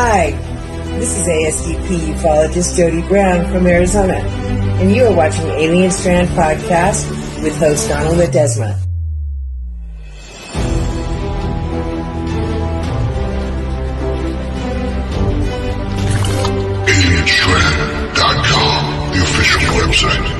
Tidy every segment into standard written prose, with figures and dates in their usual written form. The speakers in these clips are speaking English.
Hi, this is A.S.D.P. ufologist Jody Brown from Arizona, and you are watching Alien Strand podcast with host Donald Ledesma. AlienStrand.com, the official website.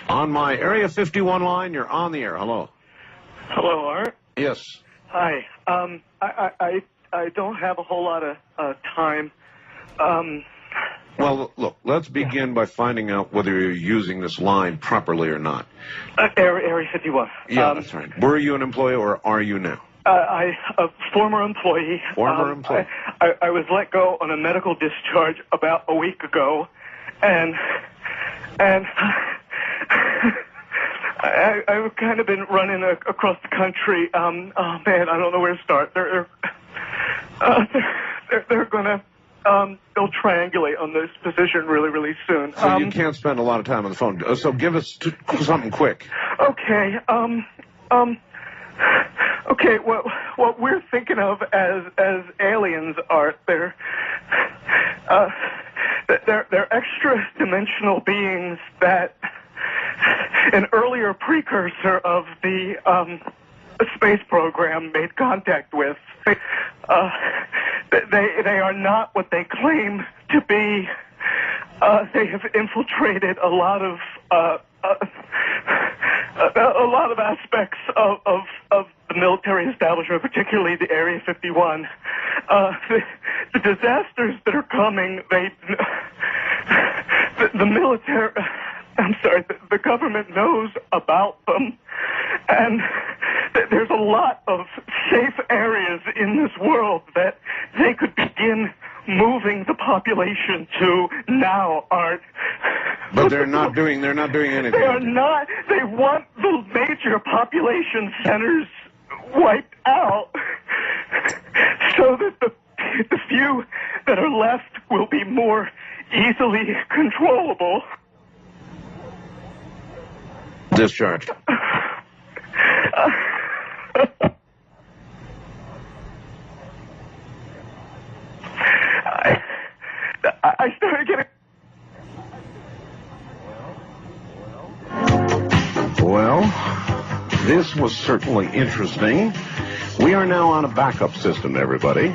On my Area 51 line, you're on the air. Hello. Hello, Art. Yes. Hi. I don't have a whole lot of time. Well, look, let's begin by finding out whether you're using this line properly or not. Area 51. Yeah, that's right. Were you an employee or are you now? A former employee. Former employee. I was let go on a medical discharge about a week ago, and I've kind of been running across the country. Oh man, I don't know where to start. They're gonna they'll triangulate on this position really soon. So you can't spend a lot of time on the phone. So give us something quick. Okay. Okay. What we're thinking of as aliens are they're extra-dimensional beings that an earlier precursor of the space program made contact with. They are not what they claim to be. They have infiltrated a lot of aspects of the military establishment, particularly the Area 51. The disasters that are coming, the military, I'm sorry, the government knows about them, and there's a lot of safe areas in this world that they could begin moving the population to now, Art. But they're not doing anything. They are not. They want the major population centers wiped out so that the few that are left will be more easily controllable. Discharged. I started getting... Well, this was certainly interesting. We are now on a backup system, everybody.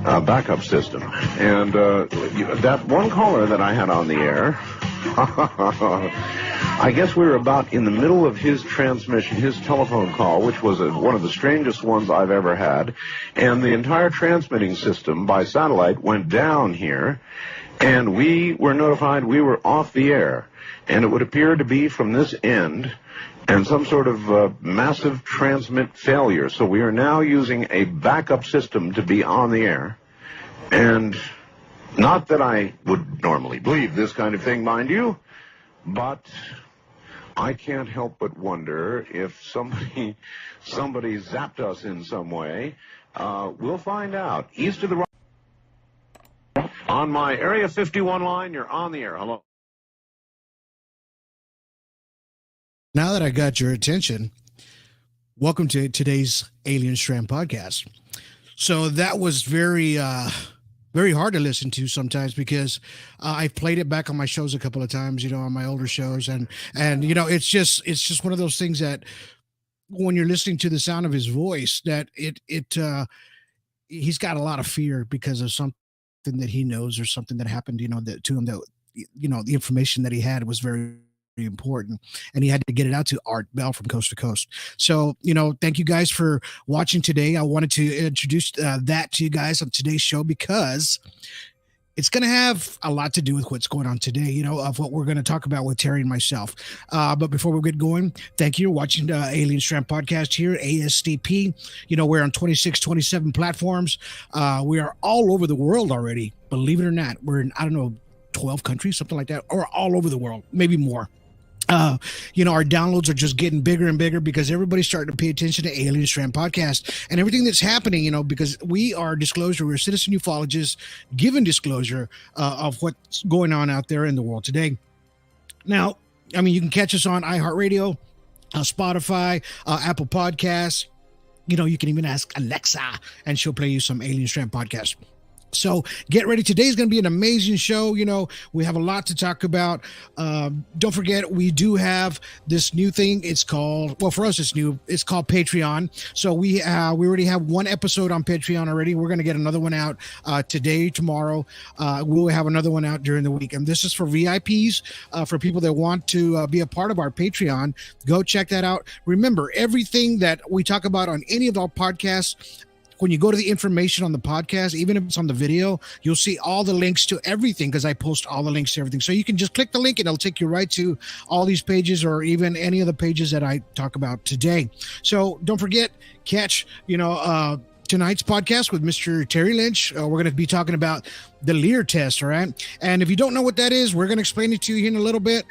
A backup system. And that one caller that I had on the air, I guess we were about in the middle of his transmission, his telephone call, which was one of the strangest ones I've ever had. And the entire transmitting system by satellite went down here, and we were notified we were off the air. And it would appear to be from this end and some sort of massive transmit failure. So we are now using a backup system to be on the air. And not that I would normally believe this kind of thing, mind you, but I can't help but wonder if somebody zapped us in some way. We'll find out. East of the on my Area 51 line, you're on the air. Hello. Now that I got your attention, welcome to today's Alien Strand podcast. So that was very hard to listen to sometimes because I've played it back on my shows a couple of times, on my older shows. And it's just one of those things that when you're listening to the sound of his voice, that he's got a lot of fear because of something that he knows or something that happened, that to him, that, the information that he had was very important, and he had to get it out to Art Bell from Coast to Coast. So, thank you guys for watching today. I wanted to introduce that to you guys on today's show because it's going to have a lot to do with what's going on today, of what we're going to talk about with Terry and myself. But before we get going, thank you for watching the Alien Strand podcast here, A.S.D.P. We're on 26, 27 platforms. We are all over the world already. Believe it or not, we're in, 12 countries, something like that, or all over the world, maybe more. Our downloads are just getting bigger and bigger because everybody's starting to pay attention to Alien Strand podcast and everything that's happening, because we are disclosure, we're citizen ufologists giving disclosure of what's going on out there in the world today. Now, you can catch us on iHeartRadio, Spotify, Apple Podcasts. You can even ask Alexa and she'll play you some Alien Strand podcast. So get ready. Today's going to be an amazing show. We have a lot to talk about. Don't forget, we do have this new thing. It's called, for us, it's new. It's called Patreon. So we already have one episode on Patreon already. We're going to get another one out today, tomorrow. We'll have another one out during the week. And this is for VIPs, for people that want to be a part of our Patreon. Go check that out. Remember, everything that we talk about on any of our podcasts, when you go to the information on the podcast, even if it's on the video, you'll see all the links to everything because I post all the links to everything. So you can just click the link and it'll take you right to all these pages or even any of the pages that I talk about today. So don't forget, catch, tonight's podcast with Mr. Terry Linch. We're going to be talking about the Lear Test, all right? And if you don't know what that is, we're going to explain it to you in a little bit.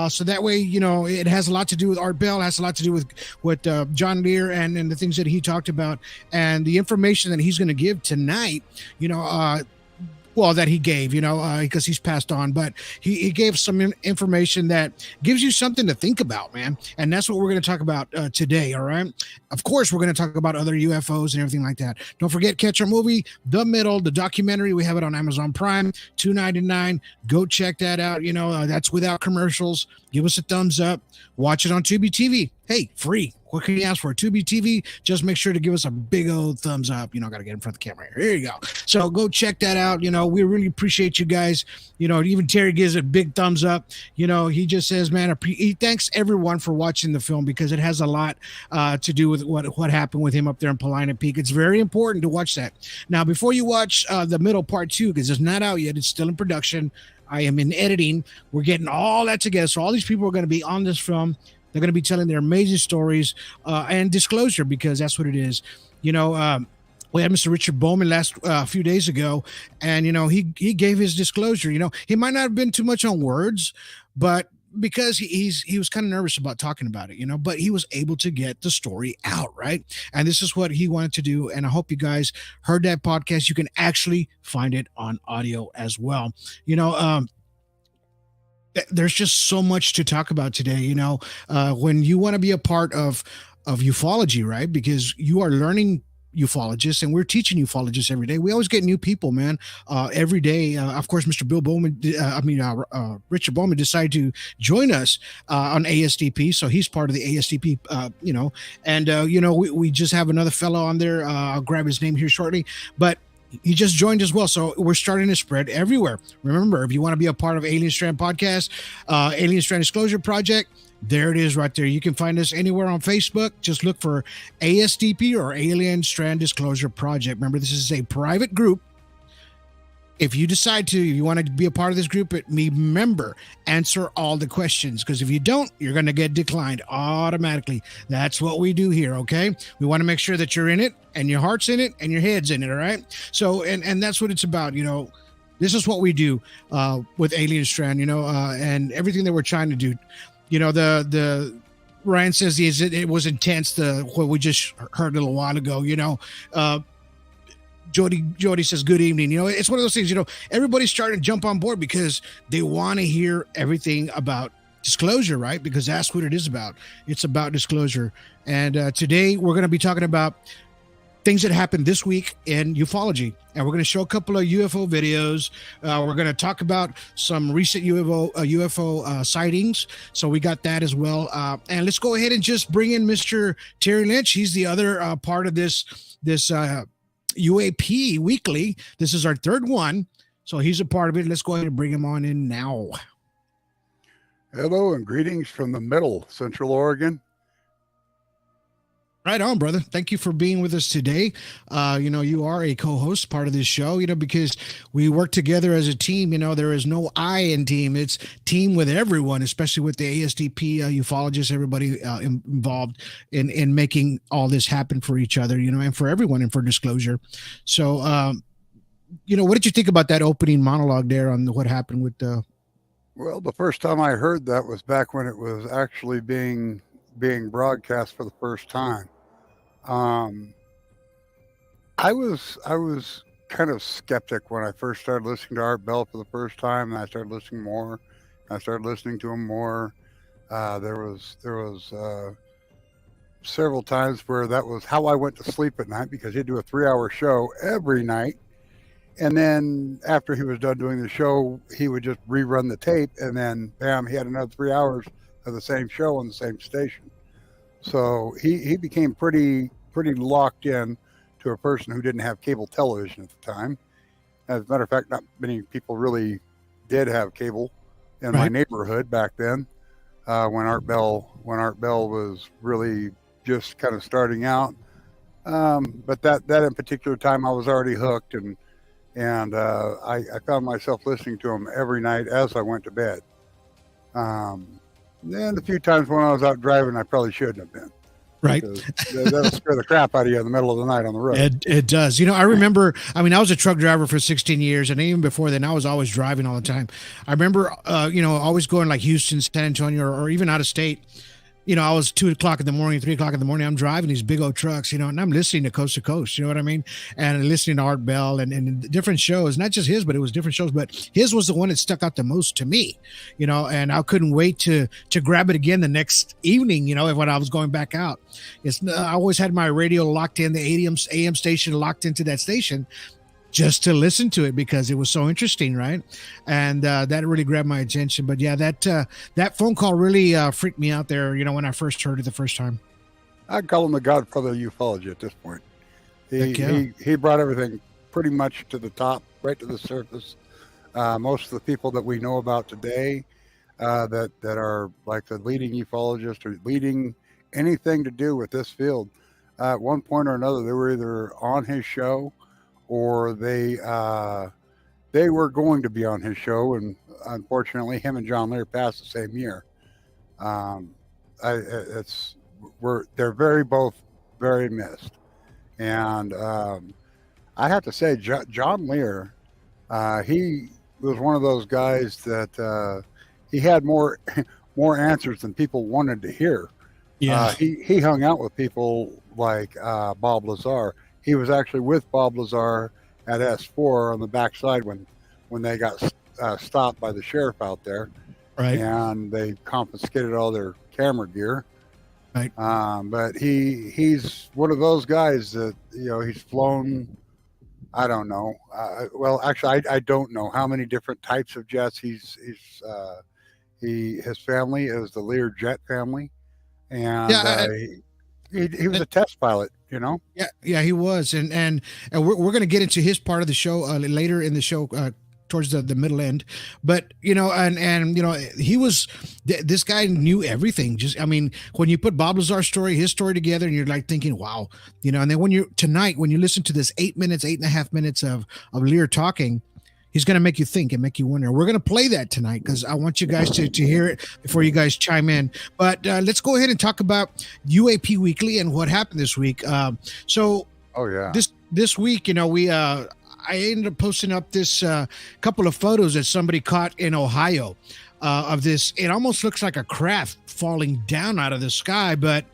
So that way, it has a lot to do with Art Bell, has a lot to do with what John Lear and the things that he talked about and the information that he's going to give tonight, that he gave, because he's passed on, but he gave some information that gives you something to think about, man. And that's what we're going to talk about today. All right. Of course, we're going to talk about other UFOs and everything like that. Don't forget, catch our movie, The Middle, the documentary. We have it on Amazon Prime, $2.99. Go check that out. That's without commercials. Give us a thumbs up. Watch it on Tubi TV. Hey, free. What can you ask for? Tubi TV, just make sure to give us a big old thumbs up. Got to get in front of the camera here. Here you go. So go check that out. We really appreciate you guys. Even Terry gives it a big thumbs up. He just says, man, he thanks everyone for watching the film because it has a lot to do with what happened with him up there in Paulina Peak. It's very important to watch that. Now, before you watch The Middle Part 2, because it's not out yet, it's still in production. I am in editing. We're getting all that together. So all these people are going to be on this film. They're going to be telling their amazing stories and disclosure because that's what it is. We had Mr. Richard Bowman a few days ago, and, he gave his disclosure. He might not have been too much on words, but because he was kind of nervous about talking about it, but he was able to get the story out, right? And this is what he wanted to do. And I hope you guys heard that podcast. You can actually find it on audio as well. There's just so much to talk about today, when you want to be a part of ufology, right? Because you are learning ufologists and we're teaching ufologists every day. We always get new people, man, every day. Of course, Mr. Richard Bowman decided to join us on A.S.D.P. So he's part of the A.S.D.P, we just have another fellow on there. I'll grab his name here shortly, but he just joined as well. So we're starting to spread everywhere. Remember, if you want to be a part of Alien Strand podcast, Alien Strand Disclosure Project, there it is right there. You can find us anywhere on Facebook. Just look for A.S.D.P or Alien Strand Disclosure Project. Remember, this is a private group. If you decide to, if you want to be a part of this group, remember, answer all the questions. Because if you don't, you're going to get declined automatically. That's what we do here, okay? We want to make sure that you're in it, and your heart's in it, and your head's in it, all right? So, and that's what it's about, This is what we do with Alien Strand, and everything that we're trying to do. the Ryan says it was intense. What we just heard a little while ago. Jody says good evening. It's one of those things. Everybody's starting to jump on board because they want to hear everything about disclosure, right? Because that's what it is about. It's about disclosure. And today we're going to be talking about things that happened this week in ufology, and we're going to show a couple of UFO videos. We're going to talk about some recent UFO sightings, so we got that as well. And let's go ahead and just bring in Mr. Terry Linch. He's the other part of this UAP weekly. This is our third one, so he's a part of it. Let's go ahead and bring him on in now. Hello and greetings from the middle, Central Oregon. Right on, brother. Thank you for being with us today. You are a co-host, part of this show, because we work together as a team. There is no I in team. It's team with everyone, especially with the A.S.D.P ufologists, everybody involved in making all this happen for each other, and for everyone and for disclosure. So, what did you think about that opening monologue there on what happened with the... Well, the first time I heard that was back when it was actually being broadcast for the first time. I was kind of skeptic when I first started listening to Art Bell for the first time, and I started listening more. I started listening to him more. There was several times where that was how I went to sleep at night, because he'd do a 3-hour show every night. And then after he was done doing the show, he would just rerun the tape, and then bam, he had another 3 hours of the same show on the same station. So he became pretty locked in to a person who didn't have cable television at the time. As a matter of fact, not many people really did have cable in my neighborhood back then, when Art Bell was really just kind of starting out. But that in particular time, I was already hooked, and I found myself listening to him every night as I went to bed. Then a few times when I was out driving, I probably shouldn't have been. Right. That'll scare the crap out of you in the middle of the night on the road. It does. I remember, I was a truck driver for 16 years, and even before then, I was always driving all the time. I remember, always going like Houston, San Antonio, or even out of state. I was 2 o'clock in the morning, 3 o'clock in the morning. I'm driving these big old trucks, and I'm listening to Coast to Coast, you know what I mean? And listening to Art Bell and different shows, not just his, but it was different shows. But his was the one that stuck out the most to me, and I couldn't wait to grab it again the next evening, when I was going back out. I always had my radio locked in, the AM station locked into that station, just to listen to it because it was so interesting, right? And that really grabbed my attention. But yeah, that phone call really freaked me out there, when I first heard it the first time. I'd call him the godfather of ufology at this point. He brought everything pretty much to the top, right to the surface. Most of the people that we know about today that are like the leading ufologists or leading anything to do with this field, at one point or another, they were either on his show or they were going to be on his show, and unfortunately, him and John Lear passed the same year. They're both very missed, and I have to say, John Lear, he was one of those guys that he had more answers than people wanted to hear. Yeah, he hung out with people like Bob Lazar. He was actually with Bob Lazar at S4 on the backside when they got stopped by the sheriff out there, right? And they confiscated all their camera gear, right? But he's one of those guys that he's flown. I don't know. Well, actually, I don't know how many different types of jets. His family is the Lear jet family, and he was a test pilot. Yeah, he was, and we're going to get into his part of the show later in the show, towards the middle end. But he was this guy knew everything. Just when you put Bob Lazar's story, his story together, and you're like thinking, wow, and then when you listen to this 8.5 minutes of Lear talking, he's going to make you think and make you wonder. We're going to play that tonight because I want you guys to hear it before you guys chime in. But let's go ahead and talk about UAP Weekly and what happened this week. This week, I ended up posting up this couple of photos that somebody caught in Ohio of this. It almost looks like a craft falling down out of the sky, but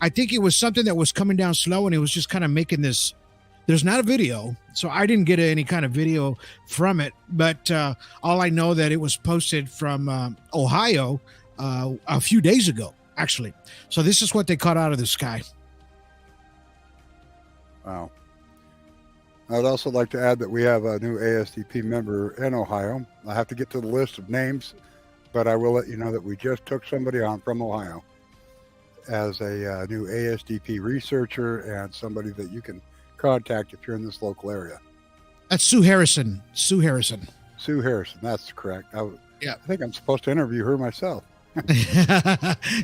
I think it was something that was coming down slow, and it was just kind of making this. There's not a video, so I didn't get any kind of video from it, but all I know that it was posted from Ohio a few days ago, actually. So this is what they caught out of the sky. Wow. I'd also like to add that we have a new A.S.D.P member in Ohio. I have to get to the list of names, but I will let you know that we just took somebody on from Ohio as a new A.S.D.P researcher and somebody that you can contact if you're in this local area. That's Sue Harrison. Sue Harrison, that's correct. I Yeah. think I'm supposed to interview her myself.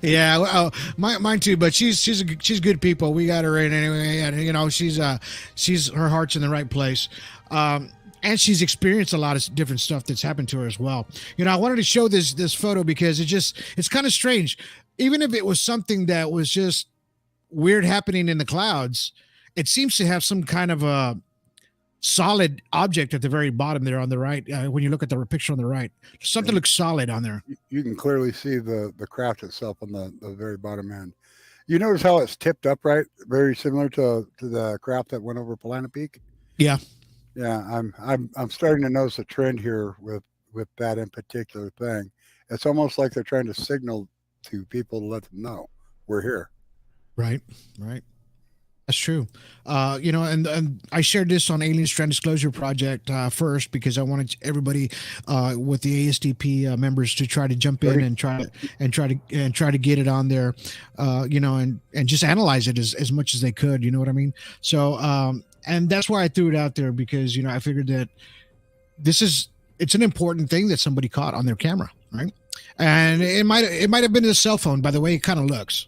Yeah, well, mine too. But she's good people. We got her in anyway, and she's her heart's in the right place, and she's experienced a lot of different stuff that's happened to her as well. I wanted to show this photo because it's kind of strange. Even if it was something that was just weird happening in the clouds, it seems to have some kind of a solid object at the very bottom there on the right. When you look at the picture on the right, something looks solid on there. You can clearly see the craft itself on the very bottom end. You notice how it's tipped upright, very similar to the craft that went over Polana Peak. Yeah. I'm starting to notice a trend here with that in particular thing. It's almost like they're trying to signal to people to let them know we're here. Right. That's true. And I shared this on Alien Strand Disclosure Project first because I wanted everybody with the A.S.D.P members to try to jump in and try to get it on there, and just analyze it as much as they could. You know what I mean? So, and that's why I threw it out there because I figured that it's an important thing that somebody caught on their camera, right? And it might have been a cell phone, by the way it kind of looks.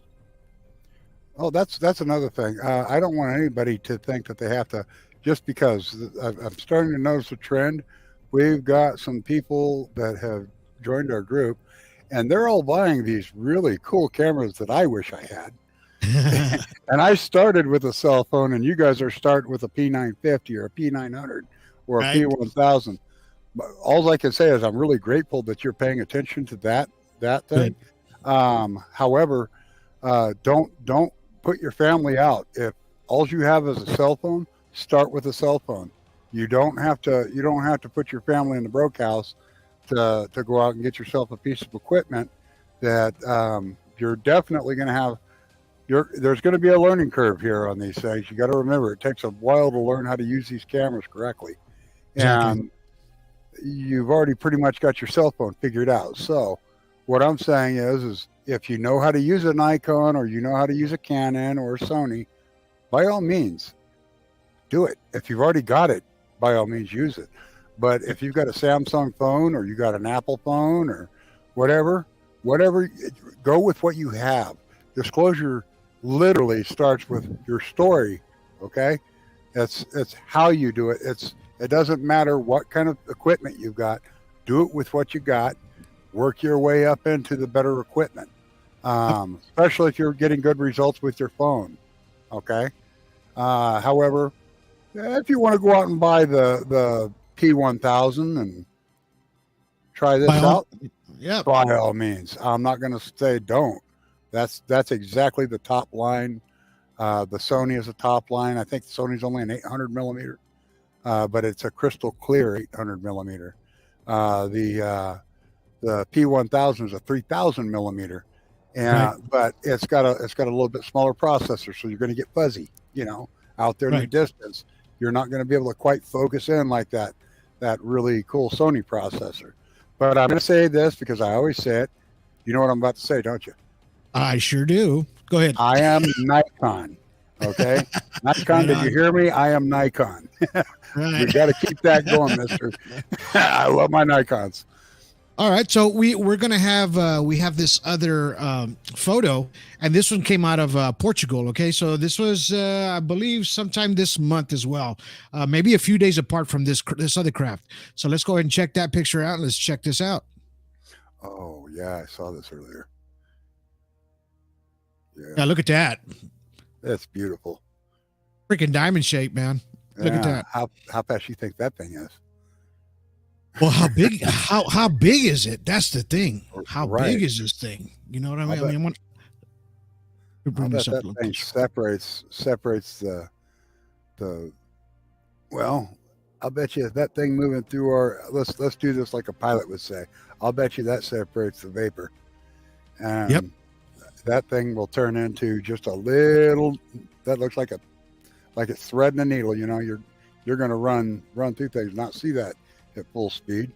Oh, that's another thing. I don't want anybody to think that they have to, just because I'm starting to notice a trend. We've got some people that have joined our group, and they're all buying these really cool cameras that I wish I had. And I started with a cell phone, and you guys are starting with a P950 or a P900 or a P1000. But all I can say is I'm really grateful that you're paying attention to that thing. However, don't put your family out. If all you have is a cell phone, start with a cell phone. You don't have to put your family in the broke house to go out and get yourself a piece of equipment that you're definitely going to have. There's going to be a learning curve here on these things. You got to remember, it takes a while to learn how to use these cameras correctly. Exactly. And you've already pretty much got your cell phone figured out. So what I'm saying is if you know how to use a Nikon or you know how to use a Canon or a Sony, by all means, do it. If you've already got it, by all means, use it. But if you've got a Samsung phone or you got an Apple phone or whatever, go with what you have. Disclosure literally starts with your story, okay? It's how you do it. It doesn't matter what kind of equipment you've got. Do it with what you got. Work your way up into the better equipment, especially if you're getting good results with your phone. Okay. However, if you want to go out and buy the P1000 and try this out, by all means. I'm not going to say don't. That's exactly the top line. The Sony is a top line. I think Sony's only an 800 millimeter, but it's a crystal clear 800 millimeter. The P1000 is a 3000 millimeter, but it's got a little bit smaller processor, so you're going to get fuzzy. Out there in the distance, you're not going to be able to quite focus in like that really cool Sony processor. But I'm going to say this because I always say it. You know what I'm about to say, don't you? I sure do. Go ahead. I am Nikon. Okay, Nikon. Did you hear me? I am Nikon. We got to keep that going, mister. I love my Nikons. All right, so we're gonna have we have this other photo, and this one came out of Portugal. Okay, so this was I believe sometime this month as well, maybe a few days apart from this other craft. So let's go ahead and check that picture out. Let's check this out. Oh yeah, I saw this earlier. Yeah, look at that. That's beautiful. Freaking diamond shape, man. Look at that. How fast you think that thing is? Well, how big? How big is it? That's the thing. How Right. big is this thing? You know what I mean? bet- I want to I bring bet this up a that little thing closer. separates the. Well, I'll bet you that thing moving through our. Let's do this like a pilot would say. I'll bet you that separates the vapor, and Yep. that thing will turn into just a little. That looks like it's threading a needle. You know, you're going to run through things, not see that at full speed.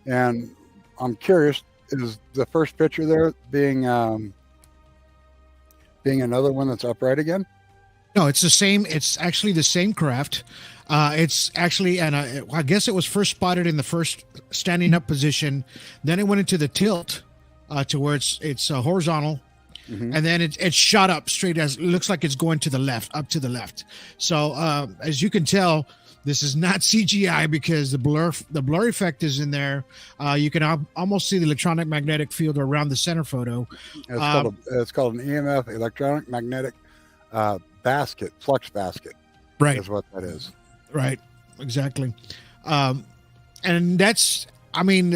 And I'm curious, is the first picture there being another one that's upright again? No, it's the same. It's actually the same craft. It's actually, and I guess it was first spotted in the first standing up position. Then it went into the tilt to where it's horizontal. Mm-hmm. And then it shot up straight as it looks like it's going to the left, up to the left. So as you can tell, this is not CGI because the blur effect is in there. You can almost see the electronic magnetic field around the center photo. It's called an EMF, electronic magnetic basket, flux basket. Right. Is what that is. Right. Exactly. And that's, I mean,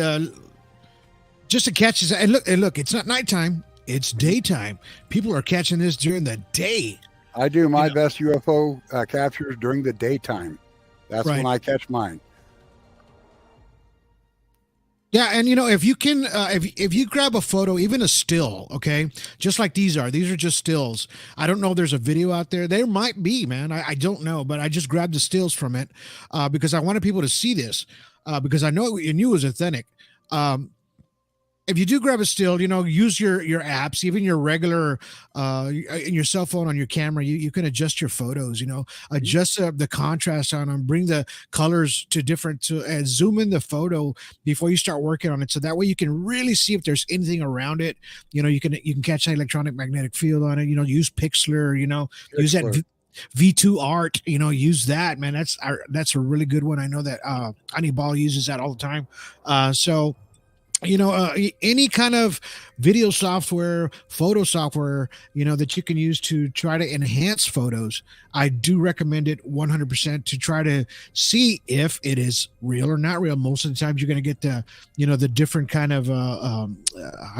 just to catch this. And look, it's not nighttime. It's daytime. People are catching this during the day. I do my best UFO captures during the daytime. That's Right. when I catch mine. Yeah, and if you can, if you grab a photo, even a still, okay, just like these are just stills. I don't know if there's a video out there. There might be, man. I don't know, but I just grabbed the stills from it because I wanted people to see this because I knew it was authentic. If you do grab a still, use your apps, even your regular, in your cell phone on your camera, you can adjust your photos, adjust the contrast on them, bring the colors to different, and zoom in the photo before you start working on it. So that way you can really see if there's anything around it. You can catch an electronic magnetic field on it, use Pixlr, use that V2 art, use that, man. That's a really good one. I know that Anibal uses that all the time. So any kind of video software, photo software, that you can use to try to enhance photos, I do recommend it 100% to try to see if it is real or not real. Most of the times you're going to get the different kind of, how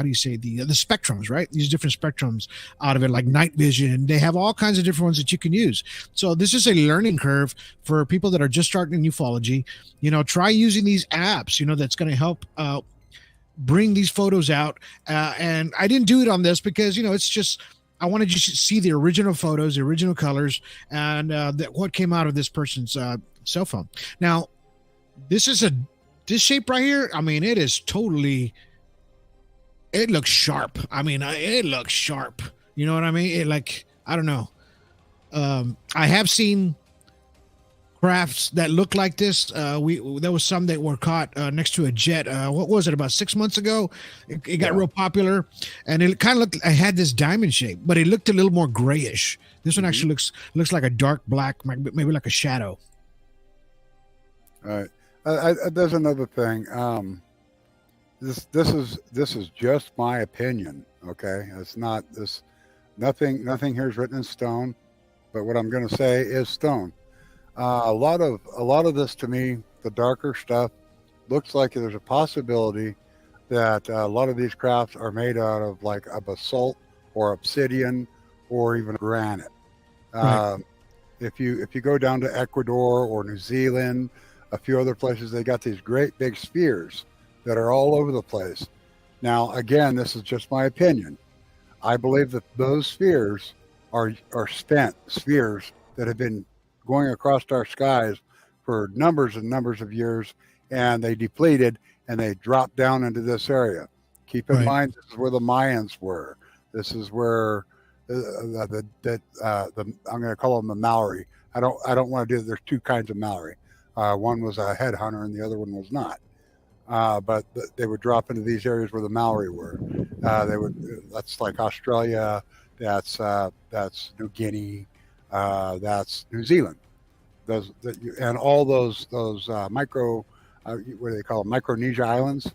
do you say, the spectrums, right? These different spectrums out of it, like night vision. They have all kinds of different ones that you can use. So this is a learning curve for people that are just starting in ufology. Try using these apps, that's going to help bring these photos out. And I didn't do it on this because, it's just, I wanted you to see the original photos, the original colors, and what came out of this person's cell phone. Now, this shape right here, I mean, it looks sharp. I mean, it looks sharp. You know what I mean? I don't know. I have seen crafts that look like this. There was some that were caught next to a jet. What was it, about 6 months ago? It got real popular, and it kind of looked. I had this diamond shape, but it looked a little more grayish. This one actually looks like a dark black, maybe like a shadow. All right. There's another thing. This is just my opinion. Okay, it's not this. Nothing here is written in stone, but what I'm going to say is stone. A lot of this, to me, the darker stuff, looks like there's a possibility that a lot of these crafts are made out of like a basalt or obsidian or even granite. Right. If you go down to Ecuador or New Zealand, a few other places, they got these great big spheres that are all over the place. Now, again, this is just my opinion. I believe that those spheres are spent spheres that have been going across our skies for numbers and numbers of years, and they depleted and they dropped down into this area. Keep in mind, this is where the Mayans were. This is where I'm going to call them the Maori. I don't want to do. There's two kinds of Maori. One was a headhunter, and the other one was not. But they would drop into these areas where the Maori were. That's like Australia. That's New Guinea. That's New Zealand. And all those micro, what do they call them? Micronesia islands.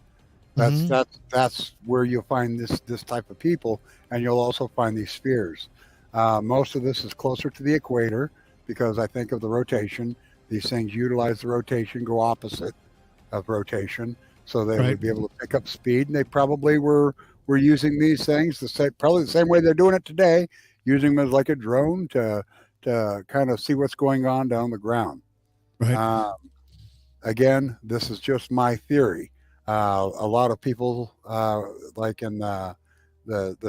That's where you'll find this type of people, and you'll also find these spheres. Most of this is closer to the equator because I think of the rotation. These things utilize the rotation, go opposite of rotation, so they would be able to pick up speed. And they probably were using these things probably the same way they're doing it today, using them as like a drone to kind of see what's going on down the ground. Right. Again, this is just my theory. A lot of people, like in the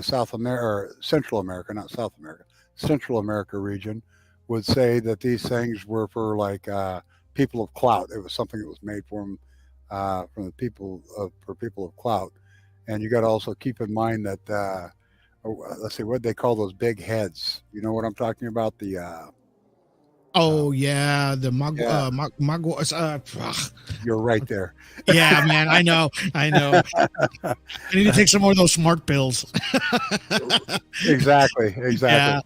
South America or Central America, not South America, Central America region, would say that these things were for like people of clout. It was something that was made for them from the people for people of clout. And you got to also keep in mind that let's see, what they call those big heads. You know what I'm talking about? The you're right there. Yeah, man, I know. I need to take some more of those smart pills. Exactly. Yeah.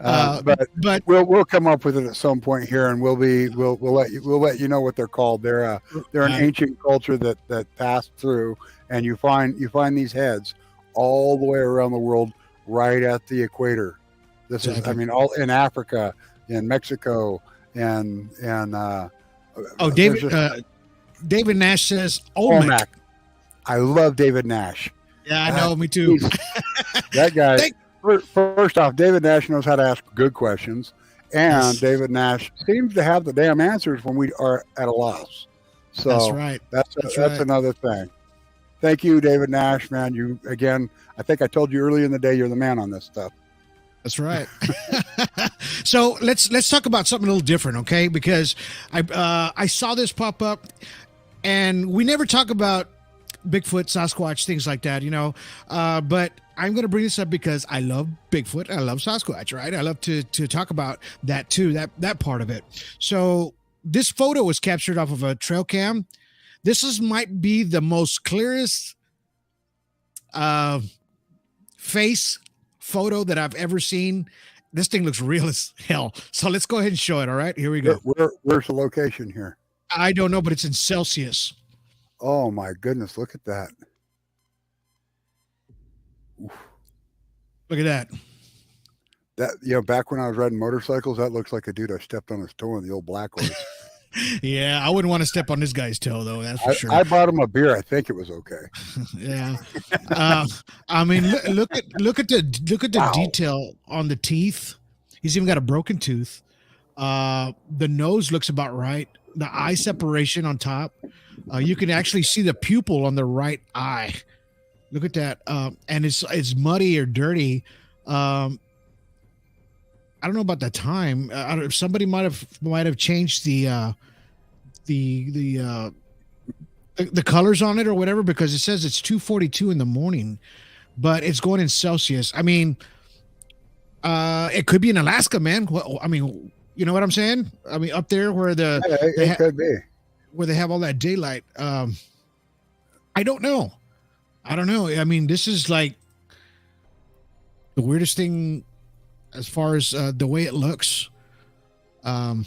But we'll come up with it at some point here, and we'll let you know what they're called. They're an ancient culture that passed through, and you find these heads all the way around the world, right at the equator. This is, I mean, all in Africa, in Mexico, and David Nash says Olmec. I love David Nash. Yeah, I know, me too. That guy. First off, David Nash knows how to ask good questions, and David Nash seems to have the damn answers when we are at a loss. So that's right. That's another thing. Thank you, David Nash, man. You again. I think I told you early in the day you're the man on this stuff. That's right. So let's talk about something a little different, okay? Because I saw this pop up, and we never talk about Bigfoot, Sasquatch, things like that, you know. But I'm going to bring this up because I love Bigfoot. I love Sasquatch, right? I love to talk about that too, that part of it. So this photo was captured off of a trail cam. Might be the most clearest face photo that I've ever seen. This thing looks real as hell. So let's go ahead and show it. All right, here we go. Where's the location here? I don't know, but it's in Celsius. Oh my goodness, look at that. Oof. Look at that. That, back when I was riding motorcycles, that looks like a dude I stepped on his toe in the old black horse. Yeah, I wouldn't want to step on this guy's toe, though. That's for sure. I bought him a beer. I think it was okay. Yeah. I mean, look at the detail on the teeth. He's even got a broken tooth. The nose looks about right. The eye separation on top. You can actually see the pupil on the right eye. Look at that. And it's muddy or dirty. I don't know about the time. Somebody might have changed the colors on it or whatever, because it says it's 2:42 in the morning, but it's going in Celsius. I mean, it could be in Alaska, man. Well, I mean, you know what I'm saying? I mean, up there where it could be where they have all that daylight. I don't know. I mean, this is like the weirdest thing as far as the way it looks. That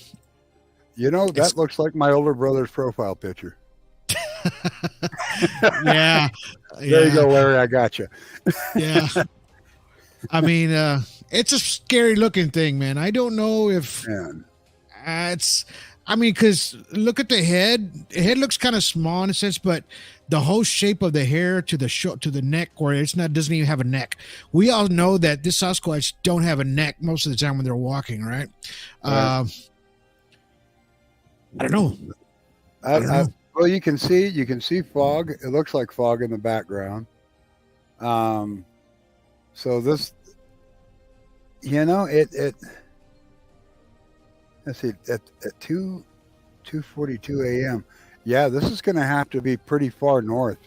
looks like my older brother's profile picture. Yeah. There you go, Larry. I got you. Yeah. I mean, it's a scary looking thing, man. I don't know if because look at the head. The head looks kind of small in a sense, but the whole shape of the hair to the neck, where doesn't even have a neck. We all know that this Sasquatch don't have a neck most of the time when they're walking, right? I don't know. Well, you can see fog. It looks like fog in the background. So this, it. Let's see, at 2:42 a.m. Yeah, this is going to have to be pretty far north.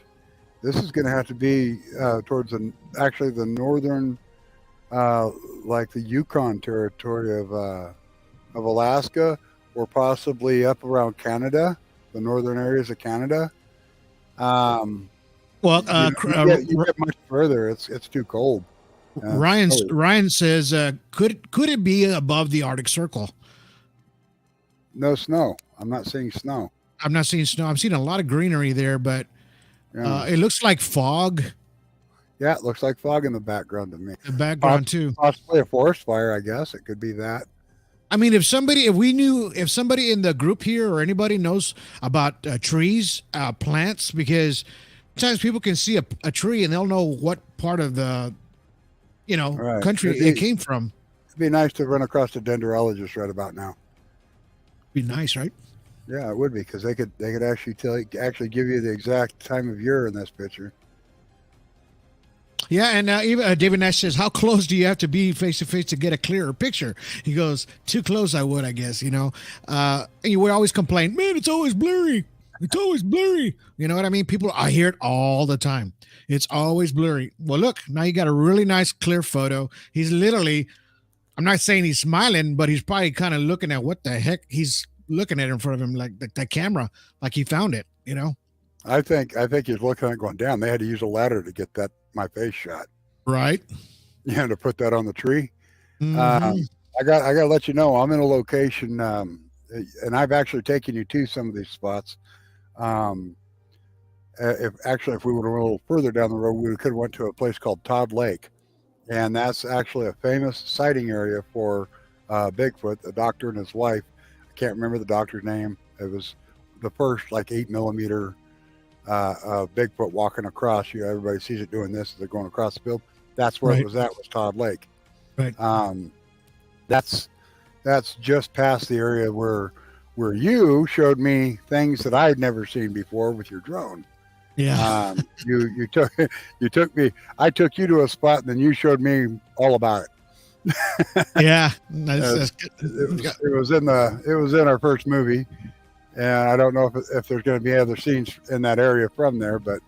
This is going to have to be towards the northern, like the Yukon territory of Alaska, or possibly up around Canada, the northern areas of Canada. You get much further, it's too cold. Ryan says, could it be above the Arctic Circle? No snow. I'm not seeing snow. I'm seeing a lot of greenery there, but it looks like fog. Yeah, it looks like fog in the background to me. The background too. Possibly a forest fire, I guess. It could be that. I mean, if somebody in the group here or anybody knows about trees, plants, because sometimes people can see a tree and they'll know what part of the, Right. country it came from. It'd be nice to run across a dendrologist right about now. Be nice, right? Yeah, it would be, because they could actually give you the exact time of year in this picture. Yeah, and even David Nash says, "How close do you have to be face to face to get a clearer picture?" He goes, "Too close, I would, I guess." And you would always complain, "Man, it's always blurry. It's always blurry." You know what I mean? I hear it all the time. It's always blurry. Well, look, now you got a really nice clear photo. He's literally, I'm not saying he's smiling, but he's probably kind of looking at what the heck he's looking at in front of him, like the camera, like he found it. I think he's looking at it going, damn, they had to use a ladder to get my face shot. Right. Yeah, to put that on the tree. Mhm. I got to let you know, I'm in a location, and I've actually taken you to some of these spots. If we would have went a little further down the road, we could have went to a place called Todd Lake, and that's actually a famous sighting area for Bigfoot. The doctor and his wife, I can't remember the doctor's name. It was the first 8mm Bigfoot walking across. Everybody sees it doing this as they're going across the field. That's where Right. it was at, was Todd Lake. Right. That's just past the area where you showed me things that I had never seen before with your drone. Yeah. You took me. I took you to a spot, and then you showed me all about it. Yeah. That's good. It was in our first movie, and I don't know if there's going to be other scenes in that area from there, but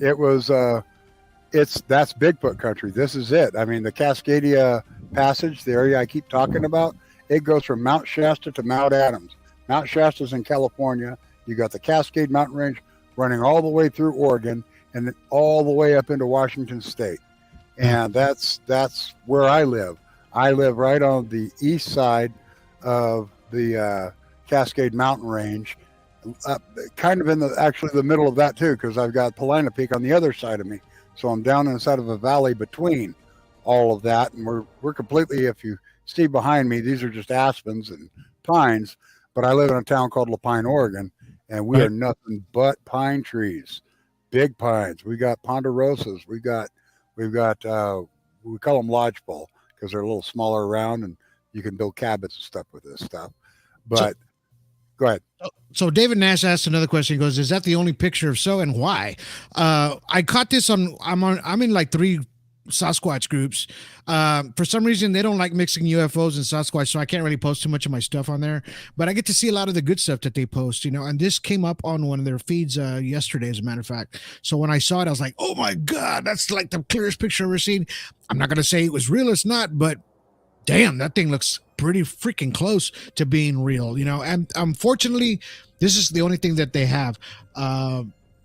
it was. That's Bigfoot country. This is it. I mean, the Cascadia Passage, the area I keep talking about, it goes from Mount Shasta to Mount Adams. Mount Shasta's in California. You got the Cascade Mountain Range running all the way through Oregon and then all the way up into Washington State. And that's where I live. I live right on the east side of the Cascade Mountain Range, kind of in the middle of that too, because I've got Paulina Peak on the other side of me. So I'm down inside of a valley between all of that, and we're completely, if you see behind me, these are just aspens and pines, but I live in a town called Lapine, Oregon, and we are nothing but pine trees, big pines. We got ponderosas. We've got we call them lodgepole because they're a little smaller around, and you can build cabins and stuff with this stuff. But go ahead. So David Nash asked another question. He goes, "Is that the only picture? If so, and why?" I caught this I'm in 3 Sasquatch groups. For some reason, they don't like mixing UFOs and Sasquatch, so I can't really post too much of my stuff on there. But I get to see a lot of the good stuff that they post, and this came up on one of their feeds yesterday, as a matter of fact. So when I saw it, I was like, "Oh my God, that's like the clearest picture I've ever seen." I'm not going to say it was real, it's not, but damn, that thing looks pretty freaking close to being real, and unfortunately, this is the only thing that they have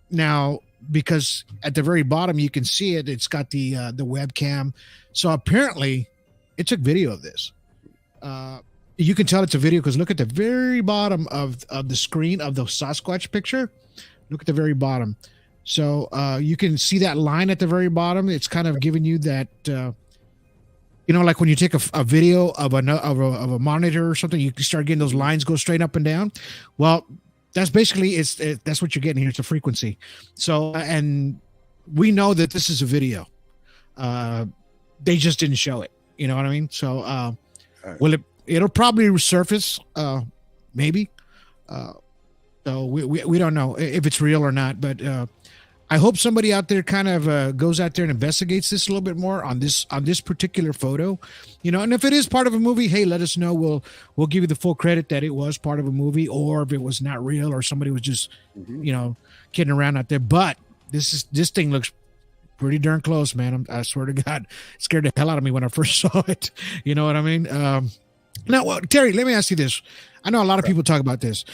now, because at the very bottom you can see it. It's got the webcam, so apparently it took video of this. You can tell it's a video because look at the very bottom of the screen of the Sasquatch picture. Look at the very bottom, so you can see that line at the very bottom. It's kind of giving you that like when you take a video of a monitor or something, you can start getting those lines go straight up and down. Well, that's basically that's what you're getting here. It's a frequency. So, and we know that this is a video. They just didn't show it. You know what I mean? So, it'll probably resurface, maybe. So we don't know if it's real or not, but I hope somebody out there kind of goes out there and investigates this a little bit more on this particular photo, and if it is part of a movie, hey, let us know. We'll give you the full credit that it was part of a movie, or if it was not real or somebody was just, kidding around out there. But this thing looks pretty darn close, man. I swear to God, it scared the hell out of me when I first saw it. You know what I mean? Now, Terry, let me ask you this. I know a lot of people talk about this.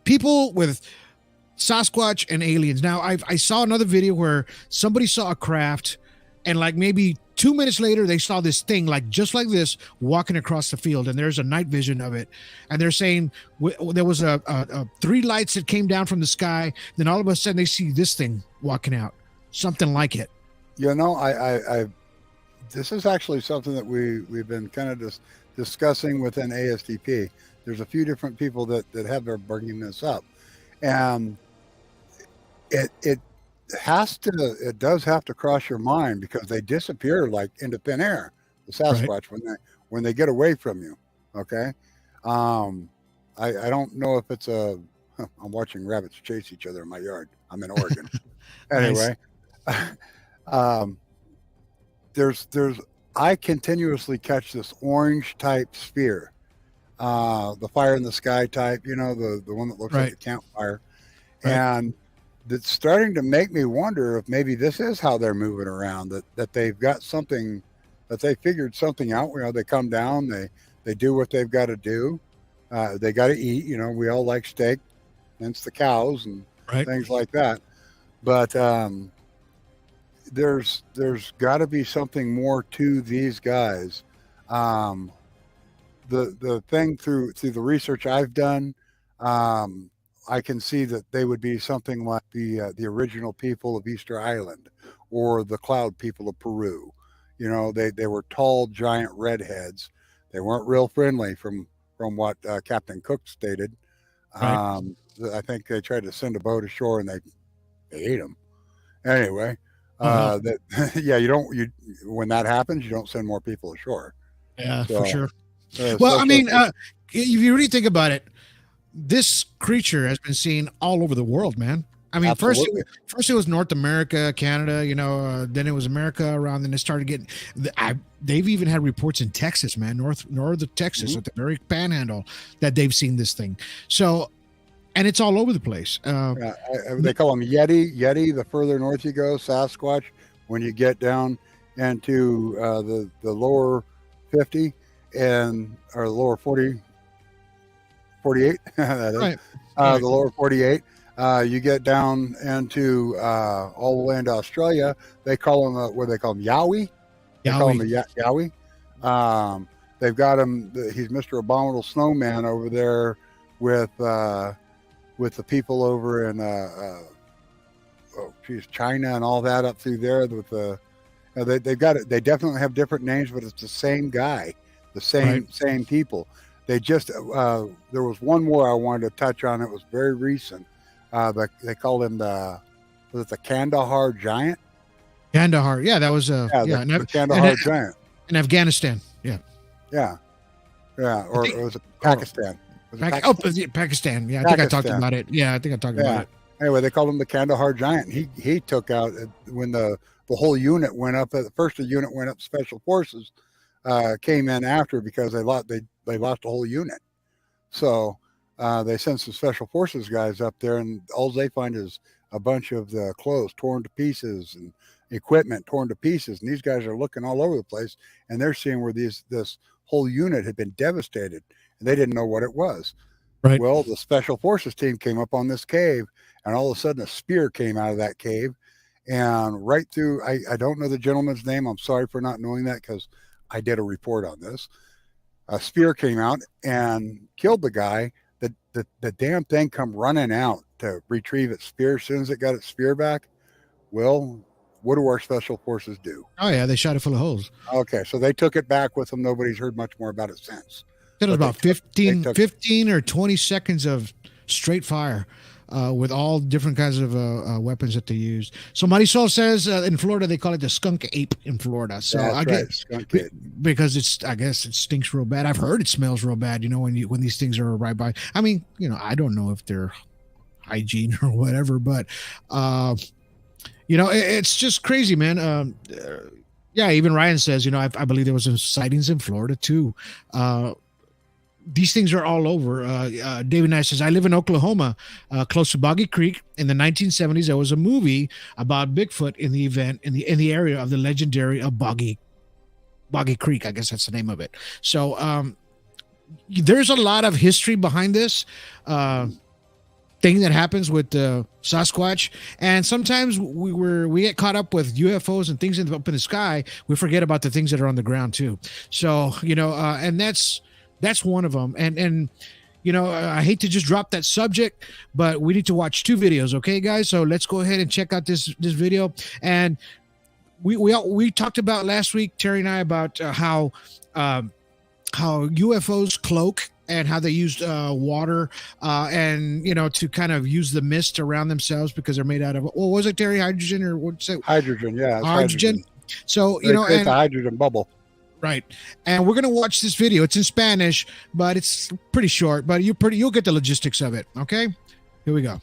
People with Sasquatch and aliens. Now, I saw another video where somebody saw a craft, and maybe 2 minutes later, they saw this thing just like this walking across the field, and there's a night vision of it. And they're saying there was a 3 lights that came down from the sky. Then all of a sudden, they see this thing walking out, something like it. I this is actually something that we've been kind of just discussing within A.S.D.P. There's a few different people that have been bringing this up, and it does have to cross your mind because they disappear like into thin air. The Sasquatch when they get away from you. Okay, I don't know if it's a. I'm watching rabbits chase each other in my yard. I'm in Oregon. Anyway, there's I continuously catch this orange type sphere, the fire in the sky type. You know, the one that looks like a campfire, and it's starting to make me wonder if maybe this is how they're moving around. That they've got something, that they figured something out. You know, they come down, they do what they've got to do. They got to eat. You know, we all like steak, hence the cows and things like that. But there's got to be something more to these guys. The thing through the research I've done, I can see that they would be something like the original people of Easter Island or the cloud people of Peru. You know, they were tall, giant redheads. They weren't real friendly from what Captain Cook stated. I think they tried to send a boat ashore and they ate them. Anyway, when that happens, you don't send more people ashore. Yeah, for sure. Well, I mean, if you really think about it, this creature has been seen all over the world, man. I mean, first it was North America, Canada, you know, then it was America around, then it started getting, they've even had reports in Texas, man, northern Texas, at the very panhandle, that they've seen this thing. So, and it's all over the place. They call them Yeti, the further north you go, Sasquatch, when you get down into the lower 50 or lower 40, 48, that is, the lower 48. You get down into all the way into Australia. They call them what do they call them? Yowie. They call him the Yowie. They've got him. He's Mr. Abominable Snowman over there with the people over in China and all that up through there. With they've got it. They definitely have different names, but it's the same guy, the same people. They just there was one more I wanted to touch on. It was very recent. But they called him the Kandahar Giant. Kandahar, yeah, that was the Kandahar Giant in Afghanistan. Yeah, or it was Pakistan. Pakistan. Yeah, I think I talked about it. Yeah, I think I talked about it. Anyway, they called him the Kandahar Giant. He took out when the whole unit went up. First, the unit went up. Special Forces came in after because they lost the whole unit. So. They send some Special Forces guys up there, and all they find is a bunch of the clothes torn to pieces and equipment torn to pieces. And these guys are looking all over the place, and they're seeing where this whole unit had been devastated, and they didn't know what it was. Right. Well, the Special Forces team came up on this cave, and all of a sudden a spear came out of that cave, and right through. I don't know the gentleman's name. I'm sorry for not knowing that because I did a report on this. A spear came out and killed the guy. The damn thing come running out to retrieve its spear. As soon as it got its spear back, well, what do our Special Forces do? Oh, yeah, they shot it full of holes. Okay, so they took it back with them. Nobody's heard much more about it since. It was about 15 or 20 seconds of straight fire with all different kinds of weapons that they used. So Marisol says in Florida, they call it the skunk ape in Florida. So I guess skunk ape. Because I guess it stinks real bad. I've heard it smells real bad, you know, when these things are right by. I mean, you know, I don't know if they're hygiene or whatever, but you know, it's just crazy, man. Yeah, even Ryan says, you know, I believe there was some sightings in Florida too. These things are all over. David Nash says, I live in Oklahoma, close to Boggy Creek. In the 1970s, there was a movie about Bigfoot in the area of the legendary Boggy Creek. I guess that's the name of it. So there's a lot of history behind this thing that happens with Sasquatch. And sometimes we get caught up with UFOs and things up in the sky. We forget about the things that are on the ground too. So, you know, and that's one of them. And you know, I hate to just drop that subject, but we need to watch two videos. Okay, guys. So let's go ahead and check out this video. And we talked about last week, Terry and I, about how how UFOs cloak and how they used water and to kind of use the mist around themselves because they're made out of, what was it, Terry? Hydrogen, or what's it? Hydrogen, yeah. It's hydrogen. So it's a hydrogen bubble. Right. And we're gonna watch this video. It's in Spanish, but it's pretty short. But you'll get the logistics of it. Okay, here we go.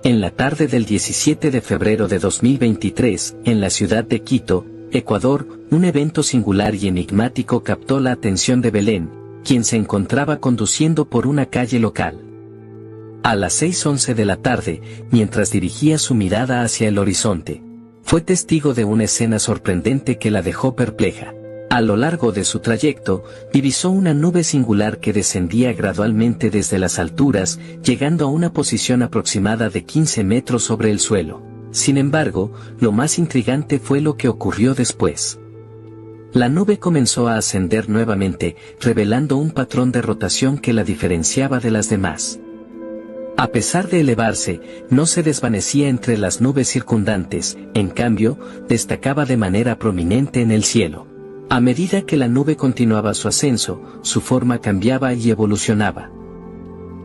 En la tarde del 17 de febrero de 2023, en la ciudad de Quito, Ecuador, un evento singular y enigmático captó la atención de Belén, quien se encontraba conduciendo por una calle local. A las 6:11 de la tarde, mientras dirigía su mirada hacia el horizonte, fue testigo de una escena sorprendente que la dejó perpleja. A lo largo de su trayecto, divisó una nube singular que descendía gradualmente desde las alturas, llegando a una posición aproximada de 15 metros sobre el suelo. Sin embargo, lo más intrigante fue lo que ocurrió después. La nube comenzó a ascender nuevamente, revelando un patrón de rotación que la diferenciaba de las demás. A pesar de elevarse, no se desvanecía entre las nubes circundantes, en cambio, destacaba de manera prominente en el cielo. A medida que la nube continuaba su ascenso, su forma cambiaba y evolucionaba.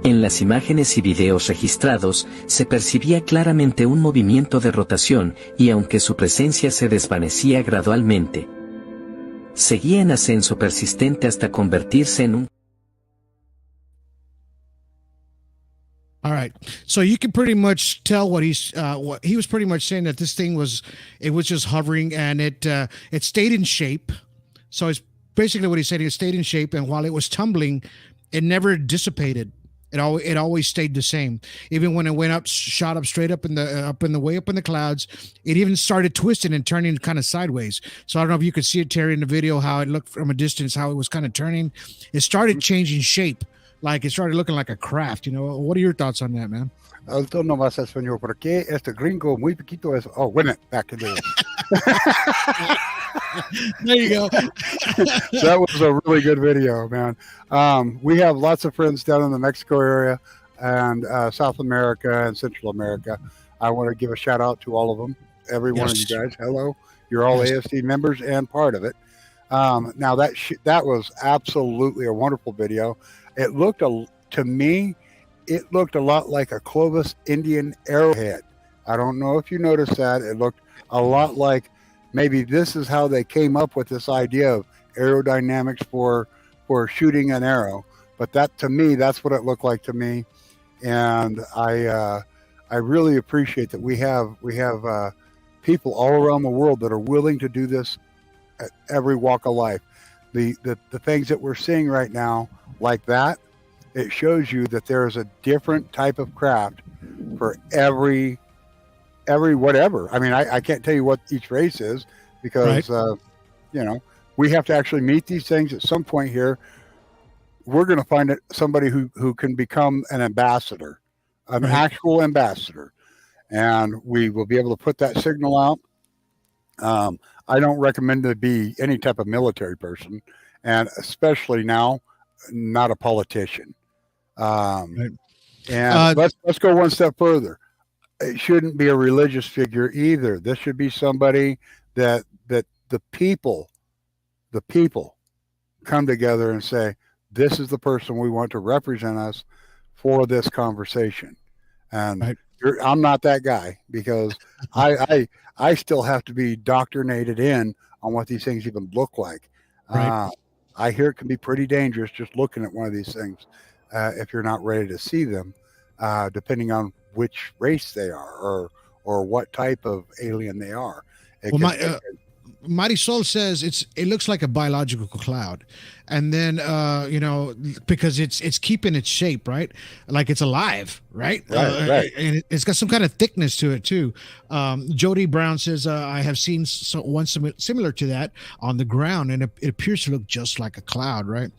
En las imágenes y videos registrados, se percibía claramente un movimiento de rotación y aunque su presencia se desvanecía gradualmente, seguía en ascenso persistente hasta convertirse en un... All right, so you can pretty much tell what he was pretty much saying, that this thing was just hovering, and it stayed in shape. So it's basically what he said. It stayed in shape, and while it was tumbling, it never dissipated. It always stayed the same. Even when it went up, shot up straight up in the clouds, it even started twisting and turning kind of sideways. So I don't know if you could see it, Terry, in the video, how it looked from a distance, how it was kind of turning. It started changing shape, like it started looking like a craft. What are your thoughts on that, man? Alto nomás el sueño, porque este gringo muy poquito es. Oh, wait a minute, back to this. There you go. That was a really good video, man. We have lots of friends down in the Mexico area and South America and Central America. I want to give a shout out to all of them. Every one of you guys. Hello. You're all A.S.D. members and part of it. Now that was absolutely a wonderful video. It looked to me, it looked a lot like a Clovis Indian arrowhead. I don't know if you noticed that. It looked a lot like, maybe this is how they came up with this idea of aerodynamics for shooting an arrow. But that, to me, that's what it looked like to me. And I really appreciate that we have people all around the world that are willing to do this at every walk of life. The things that we're seeing right now, like that, it shows you that there is a different type of craft for every whatever. I mean, I can't tell you what each race is because, right. We have to actually meet these things at some point here. We're going to find somebody who can become an ambassador, an right. actual ambassador. And we will be able to put that signal out. I don't recommend to be any type of military person, and especially now, not a politician. Right. And let's go one step further. It shouldn't be a religious figure either. This should be somebody that the people come together and say, this is the person we want to represent us for this conversation. And right. I'm not that guy, because I still have to be doctrinated in on what these things even look like. Right. I hear it can be pretty dangerous just looking at one of these things if you're not ready to see them, depending on which race they are or what type of alien they are. Marisol says it looks like a biological cloud, and then because it's keeping its shape, right? Like it's alive, right? Right. And it's got some kind of thickness to it too. Jody Brown says I have seen one similar to that on the ground, and it appears to look just like a cloud, right?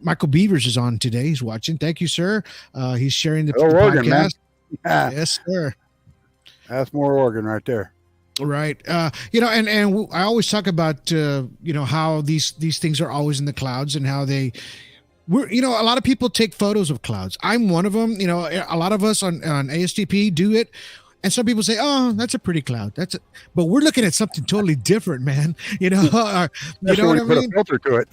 Michael Beavers is on today. He's watching. Thank you, sir. He's sharing the podcast. Man. Yes, sir. That's more Oregon right there. Right. And I always talk about, how these things are always in the clouds, and how a lot of people take photos of clouds. I'm one of them. A lot of us on A.S.D.P do it. And some people say, "Oh, that's a pretty cloud." But we're looking at something totally different, man. You know, you know what I Put a mean? filter to it.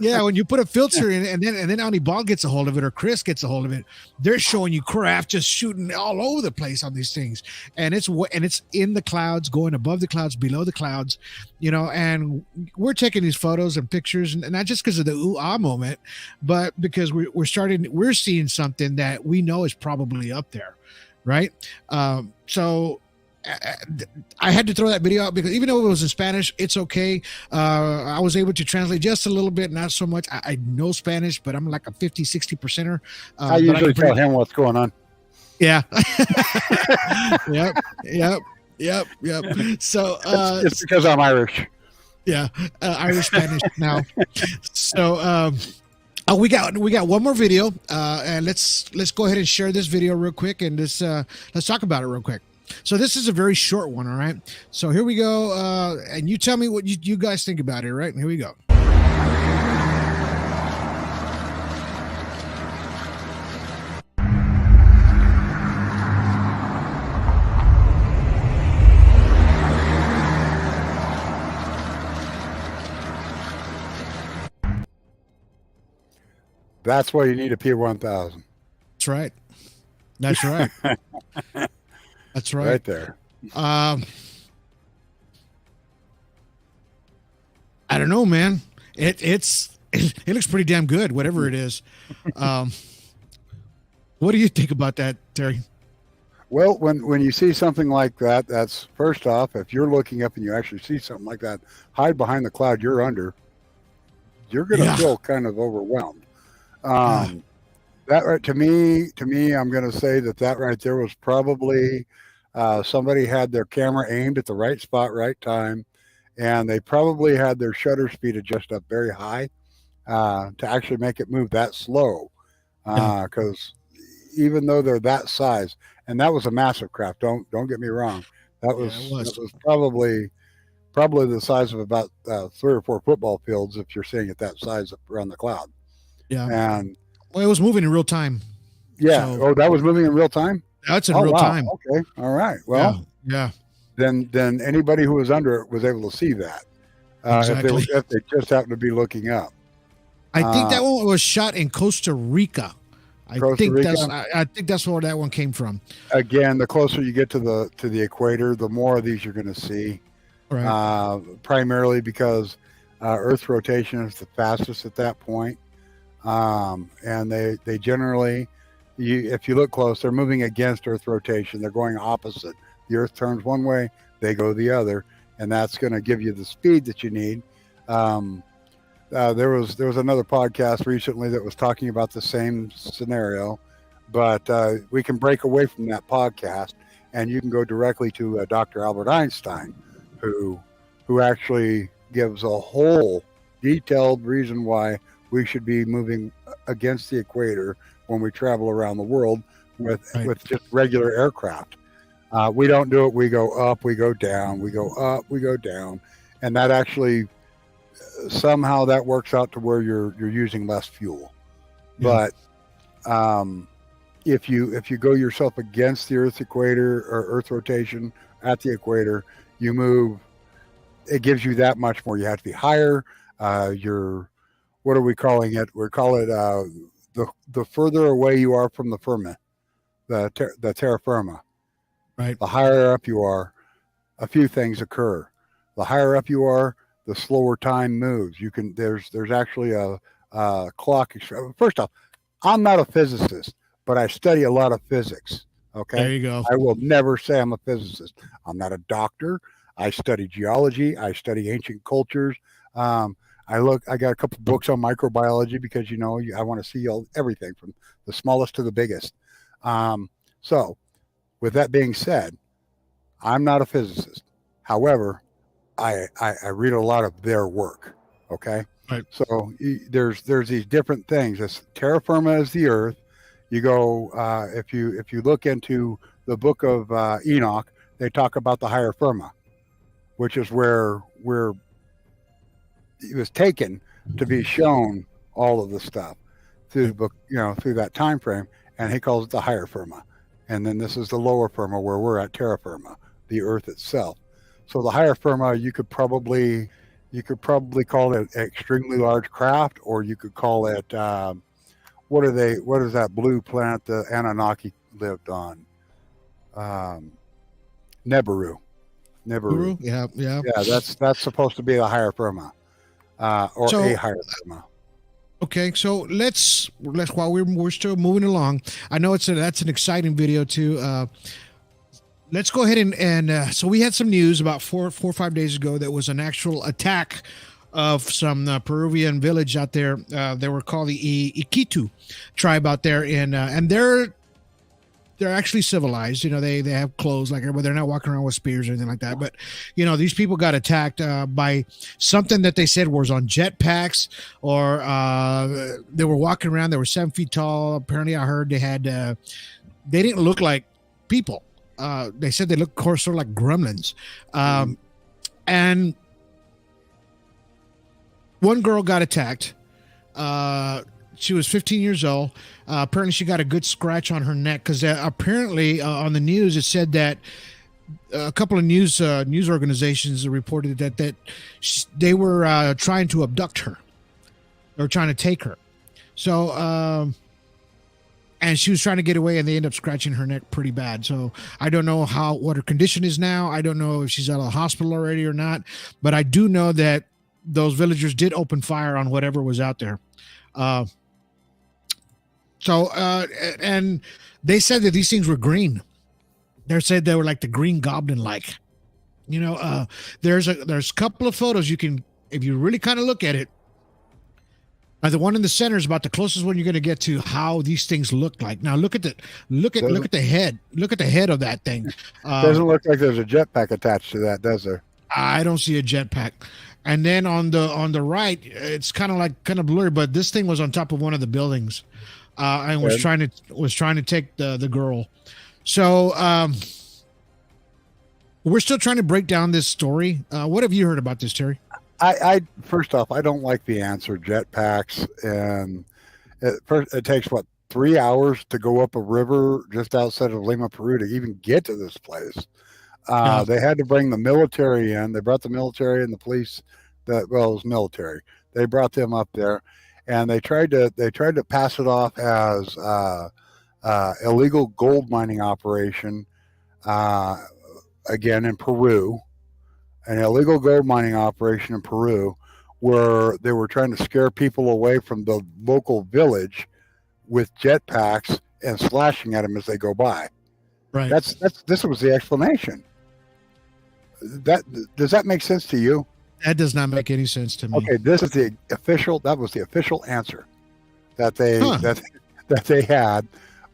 Yeah, when you put a filter in, and then Ani Ball gets a hold of it, or Chris gets a hold of it, they're showing you craft just shooting all over the place on these things, and it's in the clouds, going above the clouds, below the clouds, you know. And we're taking these photos and pictures, and not just because of the ooh ah moment, but because we're seeing something that we know is probably up there, right? So I had to throw that video out because even though it was in Spanish, it's okay. I was able to translate just a little bit, not so much. I know Spanish, but I'm like a 50-60%er. I usually tell him what's going on. Yeah. Yep. So it's because I'm Irish. Yeah, Irish Spanish now. So we got one more video, and let's go ahead and share this video real quick, and let's talk about it real quick. So this is a very short one, all right? So here we go, and you tell me what you guys think about it, right? Here we go. That's why you need a P1000. That's right. That's right. That's right. Right there. I don't know, man. It looks pretty damn good, whatever it is. What do you think about that, Terry? Well, when you see something like that, that's first off, if you're looking up and you actually see something like that, hide behind the cloud you're under, you're going to feel kind of overwhelmed. That right to me, I'm going to say that right there was probably somebody had their camera aimed at the right spot, right time, and they probably had their shutter speed adjusted up very high to actually make it move that slow. Because even though they're that size, and that was a massive craft. Don't get me wrong. That was probably the size of about 3 or 4 football fields if you're seeing it that size up around the cloud. Yeah. And well, it was moving in real time. Yeah. So, that was moving in real time? That's in real time. Okay. All right. Well, yeah. Then anybody who was under it was able to see that. Exactly. If they just happened to be looking up. I think that one was shot in Costa Rica. I think that's where that one came from. Again, the closer you get to the equator, the more of these you're going to see. Right. Primarily because Earth's rotation is the fastest at that point. And they generally, if you look close, they're moving against Earth rotation. They're going opposite. The Earth turns one way, they go the other, and that's going to give you the speed that you need. There was another podcast recently that was talking about the same scenario, but we can break away from that podcast, and you can go directly to Dr. Albert Einstein, who actually gives a whole detailed reason why we should be moving against the equator when we travel around the world with just regular aircraft. We don't do it. We go up, we go down, we go up, we go down, and that actually somehow that works out to where you're using less fuel. Yeah. But if you go yourself against the Earth equator or Earth rotation at the equator, you move. It gives you that much more. You have to be higher. What are we calling it? We call it the further away you are from the firmament, the terra firma. Right. The higher up you are, a few things occur. The higher up you are, the slower time moves. You can there's actually a clock. First off, I'm not a physicist, but I study a lot of physics. Okay. There you go. I will never say I'm a physicist. I'm not a doctor. I study geology. I study ancient cultures. I got a couple books on microbiology because I want to see everything from the smallest to the biggest. So with that being said, I'm not a physicist. However, I read a lot of their work. Okay. Right. So there's these different things. As terra firma is the Earth. You go if you look into the book of Enoch, they talk about the higher firma, which is where it was taken to be shown all of the stuff through the book, through that time frame, and he calls it the higher firma. and then this is the lower firma where we're at, terra firma, the Earth itself. So the higher firma, you could probably call it extremely large craft, or you could call it what is that blue planet the Anunnaki lived on? Nibiru. Yeah. Yeah, that's supposed to be the higher firma, or So- a higher firma. Okay, so let's while we're still moving along. I know that's an exciting video too. Let's go ahead and so we had some news about four or 5 days ago that was an actual attack of some Peruvian village out there. They were called the Iquitu tribe out there, and they're actually civilized. You know, they have clothes like everybody. They're not walking around with spears or anything like that. But you know, these people got attacked by something that they said was on jetpacks, or they were walking around. They were 7 feet tall. Apparently, I heard they didn't look like people. They said they looked sort of like gremlins. And one girl got attacked. She was 15 years old. Apparently, she got a good scratch on her neck because apparently on the news it said that a couple of news organizations reported that they were trying to abduct her. They were trying to take her. So, and she was trying to get away, and they ended up scratching her neck pretty bad. So I don't know what her condition is now. I don't know if she's out of the hospital already or not. But I do know that those villagers did open fire on whatever was out there. And they said that these things were green. They said they were like the Green Goblin, like, you know. There's a couple of photos you can, if you really kind of look at it. The one in the center is about the closest one you're going to get to how these things look like. Now look at the head. Look at the head of that thing. Doesn't look like there's a jetpack attached to that, does there? I don't see a jetpack. And then on the right, it's kind of blurry, but this thing was on top of one of the buildings, and was trying to take the girl. So we're still trying to break down this story. What have you heard about this, Terry? I first off, I don't like the answer jetpacks, and it takes 3 hours to go up a river just outside of Lima, Peru, to even get to this place. They had to bring the military in. They brought the military and the police. It was military. They brought them up there, and they tried to pass it off as illegal gold mining operation. Again in Peru, an illegal gold mining operation in Peru, where they were trying to scare people away from the local village with jetpacks and slashing at them as they go by. Right. This was the explanation. Does that make sense to you? That does not make any sense to me. Okay, that was the official answer that they had,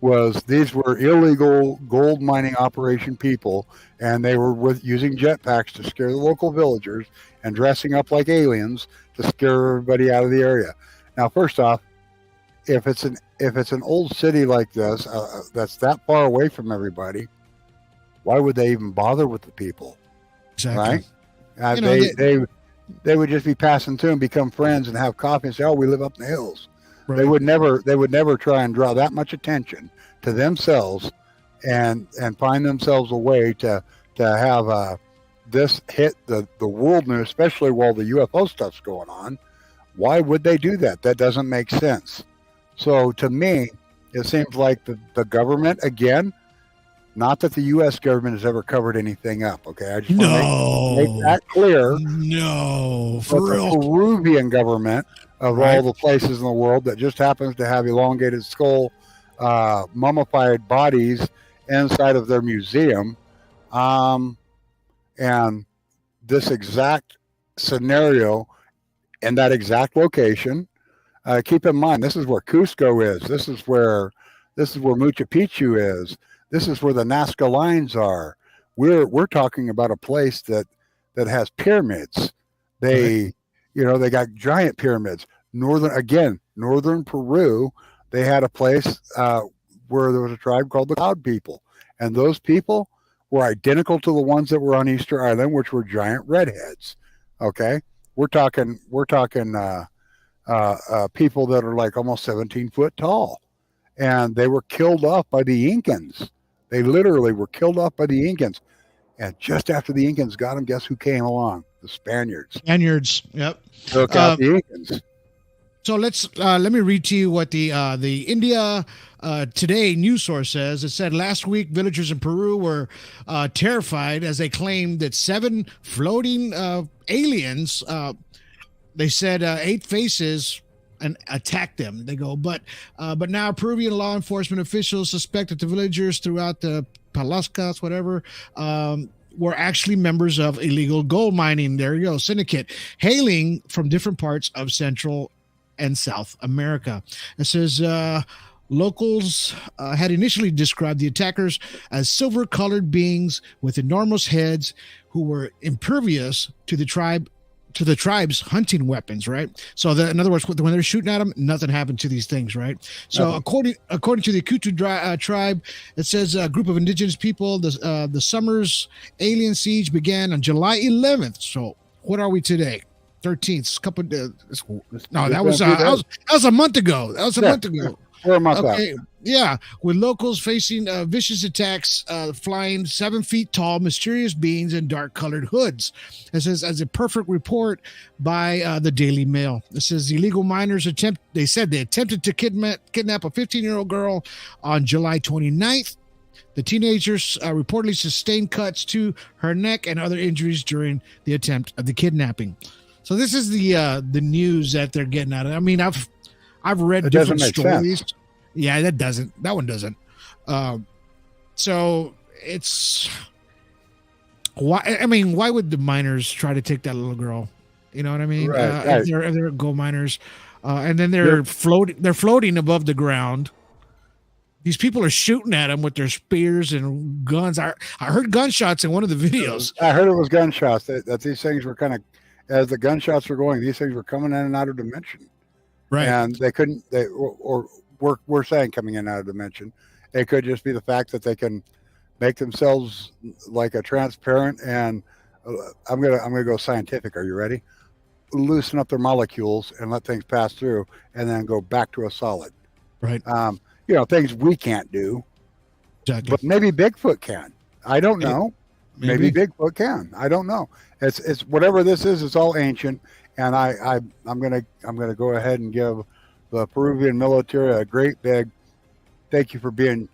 was these were illegal gold mining operation people, and they were using jetpacks to scare the local villagers and dressing up like aliens to scare everybody out of the area. Now, first off, if it's an old city like this that's that far away from everybody, why would they even bother with the people? Exactly. Right? They would just be passing through and become friends and have coffee and say, "Oh, we live up in the hills." Right. They would never try and draw that much attention to themselves and find themselves a way to have this hit the world news, especially while the UFO stuff's going on. Why would they do that? That doesn't make sense. So to me, it seems like the government, again, not that the U.S. government has ever covered anything up, okay? I just want to make that clear. No, for real. The Peruvian government, of all the places in the world, that just happens to have elongated skull, mummified bodies inside of their museum, and this exact scenario in that exact location. Keep in mind, this is where Cusco is. This is where Machu Picchu is. This is where the Nazca lines are. We're talking about a place that has pyramids. They got giant pyramids. Northern Peru, they had a place where there was a tribe called the Cloud People, and those people were identical to the ones that were on Easter Island, which were giant redheads. Okay, we're talking people that are like almost 17 foot tall, and they were killed off by the Incans. They literally were killed off by the Incans. And just after the Incans got them, guess who came along? The Spaniards. Spaniards. Yep. Took out the Incans. So let me read to you what the India Today news source says. It said last week villagers in Peru were terrified as they claimed that 7 floating aliens. They said 8 faces and attacked them. They go, but now Peruvian law enforcement officials suspect that the villagers throughout the Palascas, whatever, were actually members of illegal gold mining. There you go, syndicate, hailing from different parts of Central and South America. It says locals had initially described the attackers as silver-colored beings with enormous heads who were impervious to the tribe's hunting weapons, right? So in other words, when they're shooting at them, nothing happened to these things, right? So according to the Kutu tribe, it says a group of indigenous people, the summer's alien siege began on July 11th. So what are we today? 13th. That was a month ago. That was a month ago. 4 months okay. Out. Yeah, with locals facing vicious attacks, flying 7 feet tall, mysterious beings in dark-colored hoods. It says, as a perfect report by the Daily Mail. It says illegal miners they attempted to kidnap a 15-year-old girl on July 29th. The teenagers reportedly sustained cuts to her neck and other injuries during the attempt of the kidnapping. So this is the news that they're getting out of. I mean, I've read different stories. Sense. Yeah, that one doesn't. So it's why? I mean, why would the miners try to take that little girl? You know what I mean? Right. If they're gold miners, and then they're floating above the ground. These people are shooting at them with their spears and guns. I heard gunshots in one of the videos. I heard it was gunshots. That these things were kind of, as the gunshots were going, these things were coming in and out of dimension. Right. And they couldn't, we're saying coming in and out of dimension. It could just be the fact that they can make themselves like a transparent and I'm gonna go scientific. Are you ready? Loosen up their molecules and let things pass through and then go back to a solid. Right. Things we can't do. Exactly. But maybe Bigfoot can. I don't know. Maybe Bigfoot can. I don't know. It's whatever this is. It's all ancient, and I'm gonna go ahead and give the Peruvian military a great big thank you for being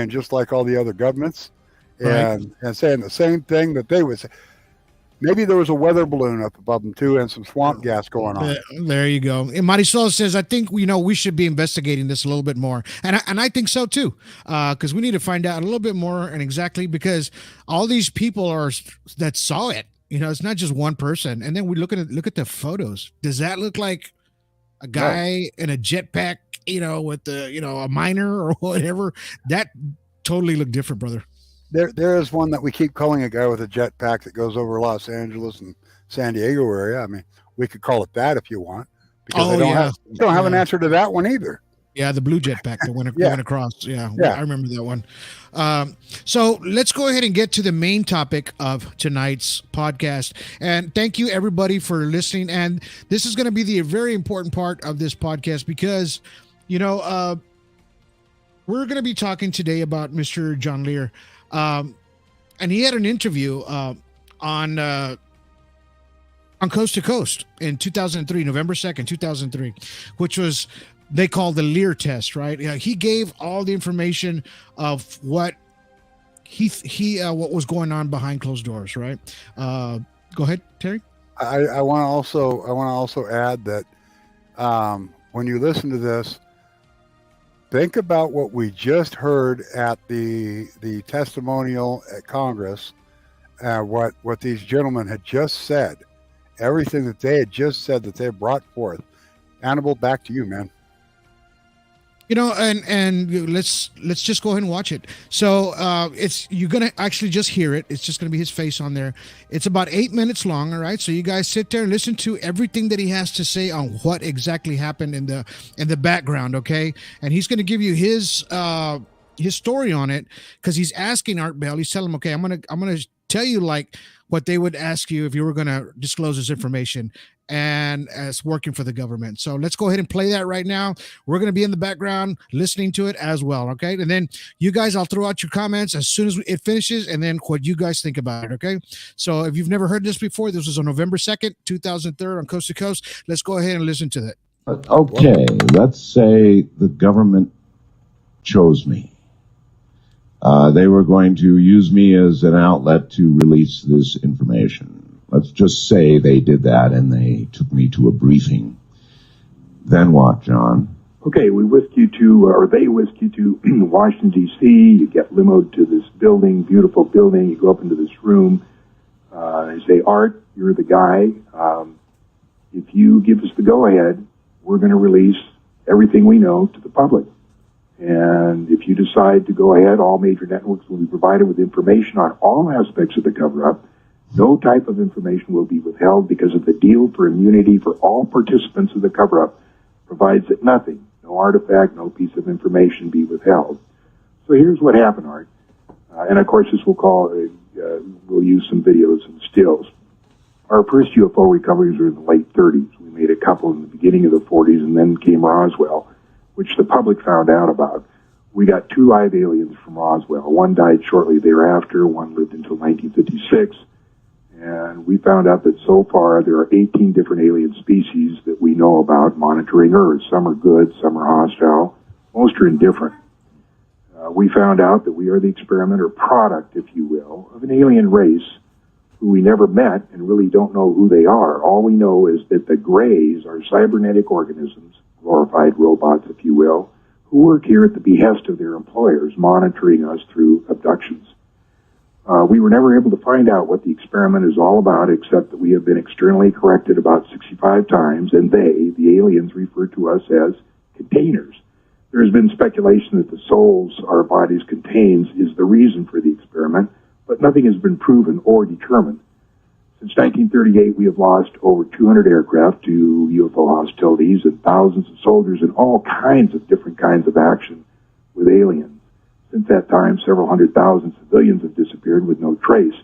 just like all the other governments, and saying the same thing that they would say. Maybe there was a weather balloon up above them too, and some swamp gas going on. There you go. And Marisol says, "I think we should be investigating this a little bit more," and I think so too, because we need to find out a little bit more and exactly because all these people that saw it. It's not just one person. And then we look at the photos. Does that look like a guy in a jetpack? With a miner or whatever. That totally looked different, brother. There is one that we keep calling a guy with a jetpack that goes over Los Angeles and San Diego area. I mean, we could call it that if you want, because they don't have an answer to that one either. Yeah, the blue jetpack that went across. Yeah, I remember that one. So let's go ahead and get to the main topic of tonight's podcast. And thank you, everybody, for listening. And this is going to be the very important part of this podcast because, we're going to be talking today about Mr. John Lear. And he had an interview on Coast to Coast in 2003, November 2nd, 2003, which was they called the Lear Test, right? He gave all the information of what what was going on behind closed doors, right? Go ahead, Terry. I want to also add that when you listen to this, think about what we just heard at the testimonial at Congress, what these gentlemen had just said, everything that they had just said that they brought forth. Hannibal, back to you, man. And let's just go ahead and watch it. So you're gonna actually just hear it. It's just gonna be his face on there. It's about 8 minutes long. All right. So you guys sit there and listen to everything that he has to say on what exactly happened in the background. Okay. And he's gonna give you his story on it because he's asking Art Bell. He's telling him, okay, I'm gonna tell you like what they would ask you if you were gonna disclose this information. and as working for the government. So let's go ahead and play that right now. We're going to be in the background listening to it as well, okay? And then you guys, I'll throw out your comments as soon as it finishes, and then what you guys think about it, okay? So if you've never heard this before, this was on November 2nd, 2003 on Coast to Coast. Let's go ahead and listen to it. Okay, let's say the government chose me. They were going to use me as an outlet to release this information. Let's just say they did that and they took me to a briefing. Then what, John? Okay, we whisked you to, or they whisked you to Washington, D.C. You get limoed to this building, beautiful building. You go up into this room. They say, Art, you're the guy. If you give us the go-ahead, we're going to release everything we know to the public. And if you decide to go ahead, all major networks will be provided with information on all aspects of the cover-up. No type of information will be withheld because of the deal for immunity for all participants of the cover-up provides that nothing, no artifact, no piece of information be withheld. So here's what happened, Art. And of course, this we'll use some videos and stills. Our first UFO recoveries were in the late 30s. We made a couple in the beginning of the 40s, and then came Roswell, which the public found out about. We got 2 live aliens from Roswell. One died shortly thereafter. One lived until 1956. And we found out that so far there are 18 different alien species that we know about monitoring Earth. Some are good, some are hostile, most are indifferent. We found out that we are the experiment or product, if you will, of an alien race who we never met and really don't know who they are. All we know is that the Greys are cybernetic organisms, glorified robots, if you will, who work here at the behest of their employers, monitoring us through abductions. We were never able to find out what the experiment is all about, except that we have been externally corrected about 65 times, and they, the aliens, refer to us as containers. There has been speculation that the souls our bodies contains is the reason for the experiment, but nothing has been proven or determined. Since 1938, we have lost over 200 aircraft to UFO hostilities and thousands of soldiers in all kinds of different kinds of action with aliens. Since that time, several 100,000 civilians have disappeared with no trace.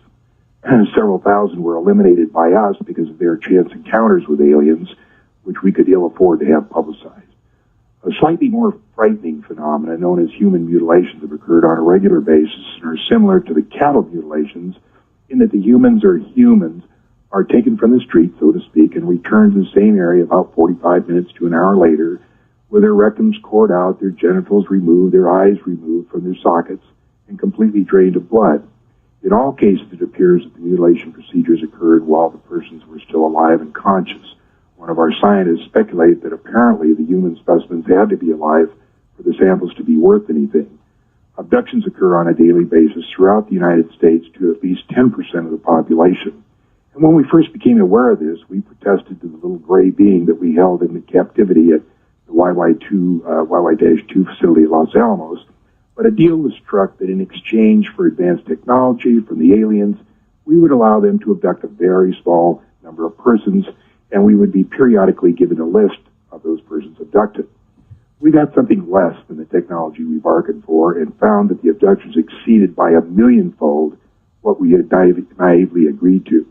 Several thousand were eliminated by us because of their chance encounters with aliens, which we could ill afford to have publicized. A slightly more frightening phenomenon known as human mutilations have occurred on a regular basis and are similar to the cattle mutilations in that the humans are taken from the street, so to speak, and returned to the same area about 45 minutes to an hour later, with their rectums cored out, their genitals removed, their eyes removed from their sockets, and completely drained of blood. In all cases, it appears that the mutilation procedures occurred while the persons were still alive and conscious. One of our scientists speculated that apparently the human specimens had to be alive for the samples to be worth anything. Abductions occur on a daily basis throughout the United States to at least 10% of the population. And when we first became aware of this, we protested to the little gray being that we held in captivity at the YY-2 facility at Los Alamos. But a deal was struck that in exchange for advanced technology from the aliens, we would allow them to abduct a very small number of persons, and we would be periodically given a list of those persons abducted. We got something less than the technology we bargained for and found that the abductions exceeded by 1,000,000-fold what we had naively agreed to.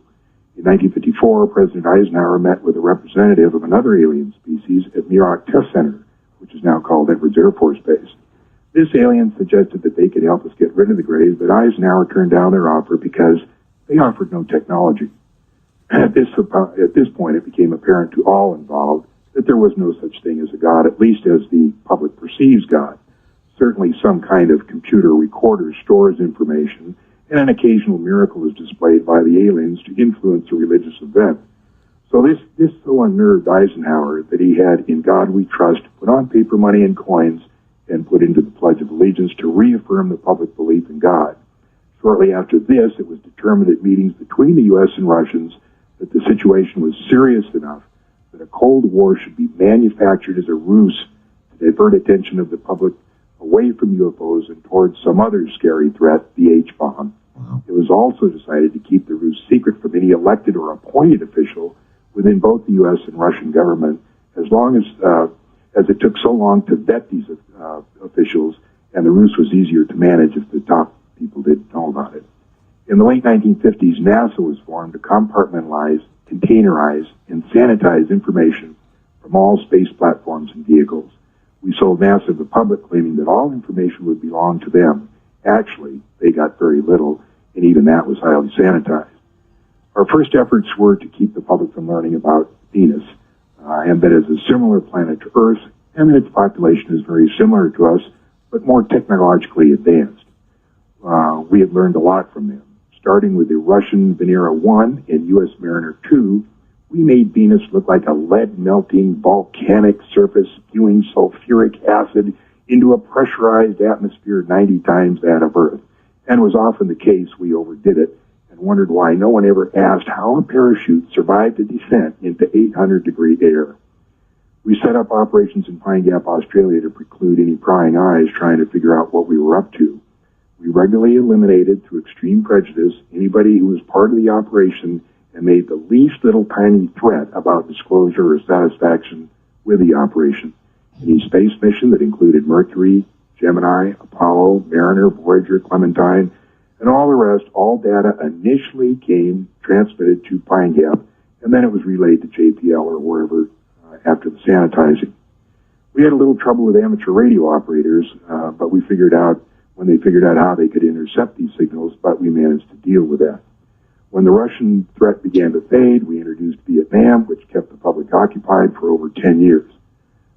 In 1954, President Eisenhower met with a representative of another alien species at Lear Test Center, which is now called Edwards Air Force Base. This alien suggested that they could help us get rid of the Greys, but Eisenhower turned down their offer because they offered no technology. At this point, it became apparent to all involved that there was no such thing as a God, at least as the public perceives God. Certainly some kind of computer recorder stores information, and an occasional miracle is displayed by the aliens to influence a religious event. So this so unnerved Eisenhower that he had In God We Trust put on paper money and coins and put into the Pledge of Allegiance to reaffirm the public belief in God. Shortly after this, it was determined at meetings between the U.S. and Russians that the situation was serious enough that a Cold War should be manufactured as a ruse to divert attention of the public away from UFOs and towards some other scary threat, the H-bomb. Wow. It was also decided to keep the ruse secret from any elected or appointed official within both the U.S. and Russian government, as long as it took so long to vet these officials, and the ruse was easier to manage if the top people didn't know about it. In the late 1950s, NASA was formed to compartmentalize containerize, and sanitize information from all space platforms and vehicles. We sold NASA to the public, claiming that all information would belong to them. Actually, they got very little, and even that was highly sanitized. Our first efforts were to keep the public from learning about Venus, and that it's a similar planet to Earth, and that its population is very similar to us, but more technologically advanced. We have learned a lot from them. Starting with the Russian Venera 1 and U.S. Mariner 2, we made Venus look like a lead-melting volcanic surface spewing sulfuric acid into a pressurized atmosphere 90 times that of Earth. And was often the case, we overdid it and wondered why no one ever asked how a parachute survived a descent into 800-degree air. We set up operations in Pine Gap, Australia to preclude any prying eyes trying to figure out what we were up to. We regularly eliminated, through extreme prejudice, anybody who was part of the operation and made the least little tiny threat about disclosure or satisfaction with the operation. Any space mission that included Mercury, Gemini, Apollo, Mariner, Voyager, Clementine, and all the rest, all data initially came transmitted to Pine Gap, and then it was relayed to JPL or wherever after the sanitizing. We had a little trouble with amateur radio operators, but we figured out when they figured out how they could intercept these signals, but we managed to deal with that. When the Russian threat began to fade, we introduced Vietnam, which kept the public occupied for over 10 years.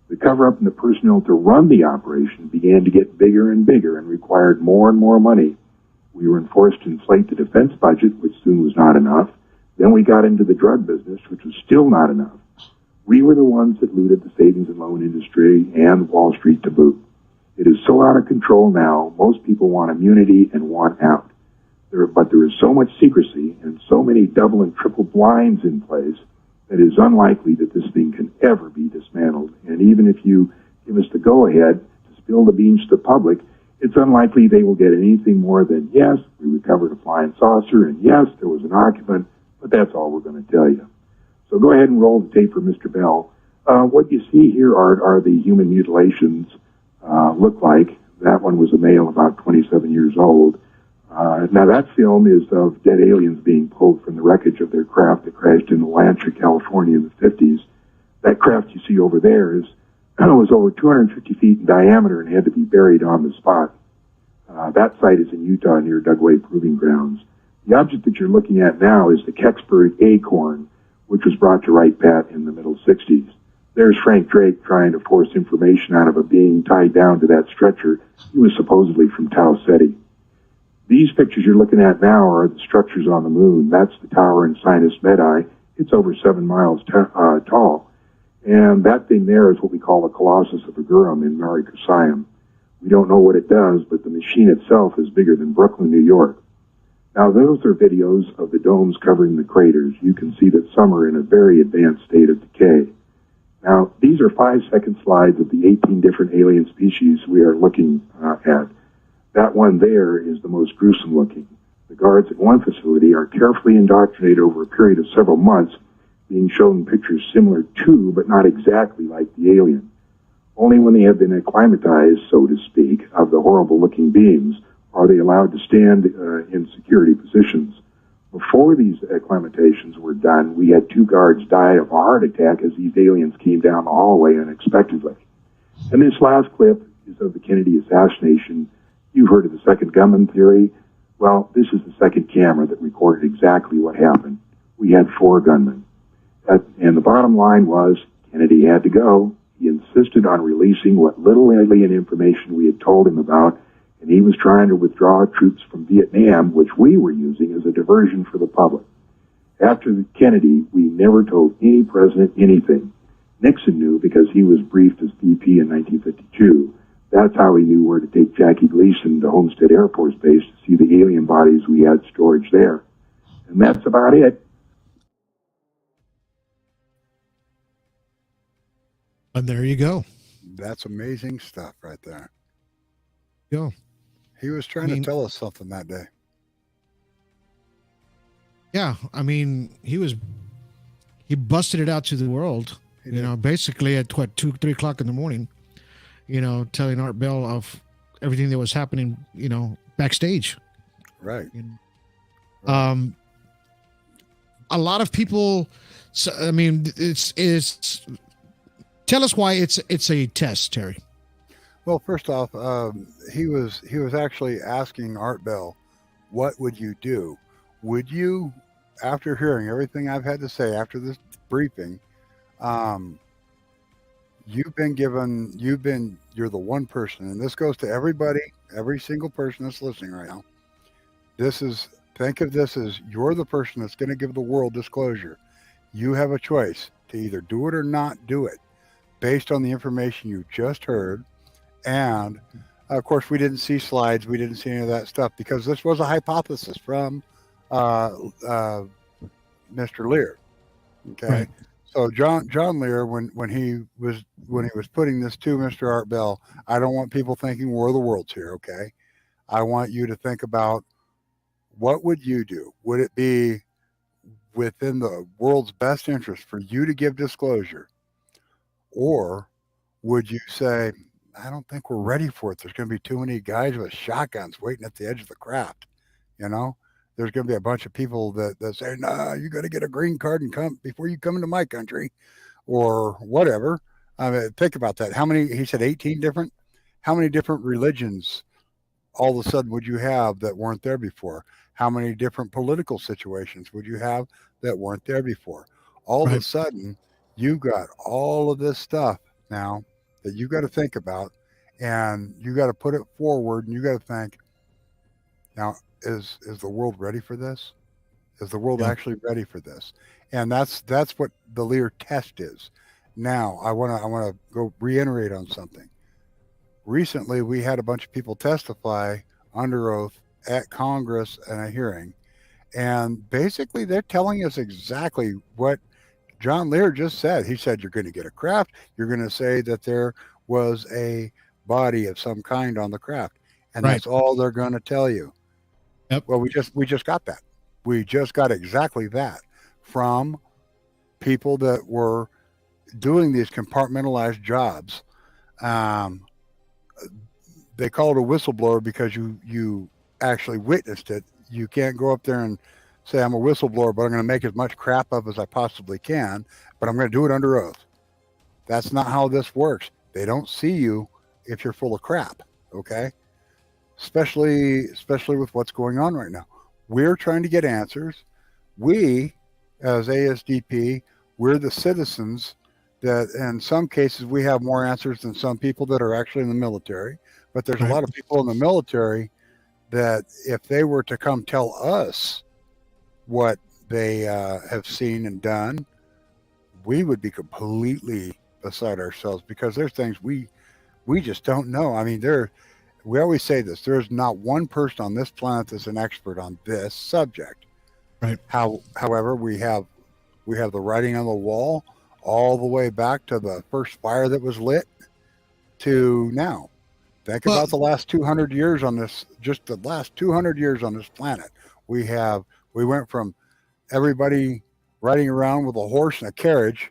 The cover-up and the personnel to run the operation began to get bigger and bigger and required more and more money. We were enforced to inflate the defense budget, which soon was not enough. Then we got into the drug business, which was still not enough. We were the ones that looted the savings and loan industry and Wall Street to boot. It is so out of control now, most people want immunity and want out. But there is so much secrecy and so many double and triple blinds in place that it is unlikely that this thing can ever be dismantled. And even if you give us the go-ahead to spill the beans to the public, it's unlikely they will get anything more than, yes, we recovered a flying saucer, and yes, there was an occupant, but that's all we're going to tell you. So go ahead and roll the tape for Mr. Bell. What you see here are the human mutilations look like. That one was a male about 27 years old. Now that film is of dead aliens being pulled from the wreckage of their craft that crashed in Linch, California in the 50s. That craft you see over there was over 250 feet in diameter and had to be buried on the spot. That site is in Utah near Dugway Proving Grounds. The object that you're looking at now is the Kecksburg Acorn, which was brought to Wright Pat in the middle 60s. There's Frank Drake trying to force information out of a being tied down to that stretcher. He was supposedly from Tau Ceti. These pictures you're looking at now are the structures on the moon. That's the tower in Sinus Medai. It's over 7 miles tall. And that thing there is what we call the Colossus of Agurum in Mare Crisium. We don't know what it does, but the machine itself is bigger than Brooklyn, New York. Now, those are videos of the domes covering the craters. You can see that some are in a very advanced state of decay. Now, these are 5-second slides of the 18 different alien species we are looking at. That one there is the most gruesome looking. The guards at one facility are carefully indoctrinated over a period of several months, being shown pictures similar to, but not exactly like the alien. Only when they have been acclimatized, so to speak, of the horrible-looking beings are they allowed to stand in security positions. Before these acclimatations were done, we had 2 guards die of a heart attack as these aliens came down the hallway unexpectedly. And this last clip is of the Kennedy assassination. You've heard of the second gunman theory. Well, this is the second camera that recorded exactly what happened. We had 4 gunmen. And the bottom line was Kennedy had to go. He insisted on releasing what little alien information we had told him about, and he was trying to withdraw troops from Vietnam, which we were using as a diversion for the public. After Kennedy, we never told any president anything. Nixon knew because he was briefed as VP in 1952. That's how he knew where to take Jackie Gleason to Homestead Air Force Base to see the alien bodies we had storage there. And that's about it. And there you go. That's amazing stuff right there. Go. He was trying to tell us something that day. Yeah, I mean, he busted it out to the world, basically at 2-3 o'clock in the morning, telling Art Bell of everything that was happening, backstage. Right. a lot of people. So, I mean, it's. Tell us why it's a test, Terry. Well, first off, he was actually asking Art Bell, what would you do? Would you, after hearing everything I've had to say after this briefing, you're the one person, and this goes to everybody, every single person that's listening right now. Think of this as you're the person that's going to give the world disclosure. You have a choice to either do it or not do it based on the information you just heard. And of course, we didn't see slides. We didn't see any of that stuff because this was a hypothesis from Mr. Lear. Okay. Right. So John Lear, when he was putting this to Mr. Art Bell, I don't want people thinking War of the Worlds here. Okay. I want you to think about, what would you do? Would it be within the world's best interest for you to give disclosure? Or would you say, I don't think we're ready for it. There's going to be too many guys with shotguns waiting at the edge of the craft. You know, there's going to be a bunch of people that say, nah, you got to get a green card and come before you come into my country or whatever. I mean, think about that. He said 18 different, how many different religions all of a sudden would you have that weren't there before? How many different political situations would you have that weren't there before? All of a sudden, you got all of this stuff now that you got to think about, and you got to put it forward, and you got to think, now, is the world ready for this? Is the world actually ready for this? And that's what the Lear test is. Now, I want to go reiterate on something. Recently, we had a bunch of people testify under oath at Congress in a hearing, and basically they're telling us exactly what John Lear just said. He said, you're going to get a craft. You're going to say that there was a body of some kind on the craft, and that's all they're going to tell you. Yep. Well, we just got that. We just got exactly that from people that were doing these compartmentalized jobs. They call it a whistleblower because you actually witnessed it. You can't go up there and say, I'm a whistleblower, but I'm going to make as much crap up as I possibly can, but I'm going to do it under oath. That's not how this works. They don't see you if you're full of crap, okay? Especially with what's going on right now. We're trying to get answers. We, as A.S.D.P., we're the citizens that in some cases we have more answers than some people that are actually in the military. But there's a lot of people in the military that if they were to come tell us what they have seen and done, we would be completely beside ourselves because there's things we just don't know. I mean, we always say this, there's not one person on this planet that's an expert on this subject. Right. However, we have the writing on the wall all the way back to the first fire that was lit to now. Think about the last 200 years on this, just the last 200 years on this planet. We went from everybody riding around with a horse and a carriage,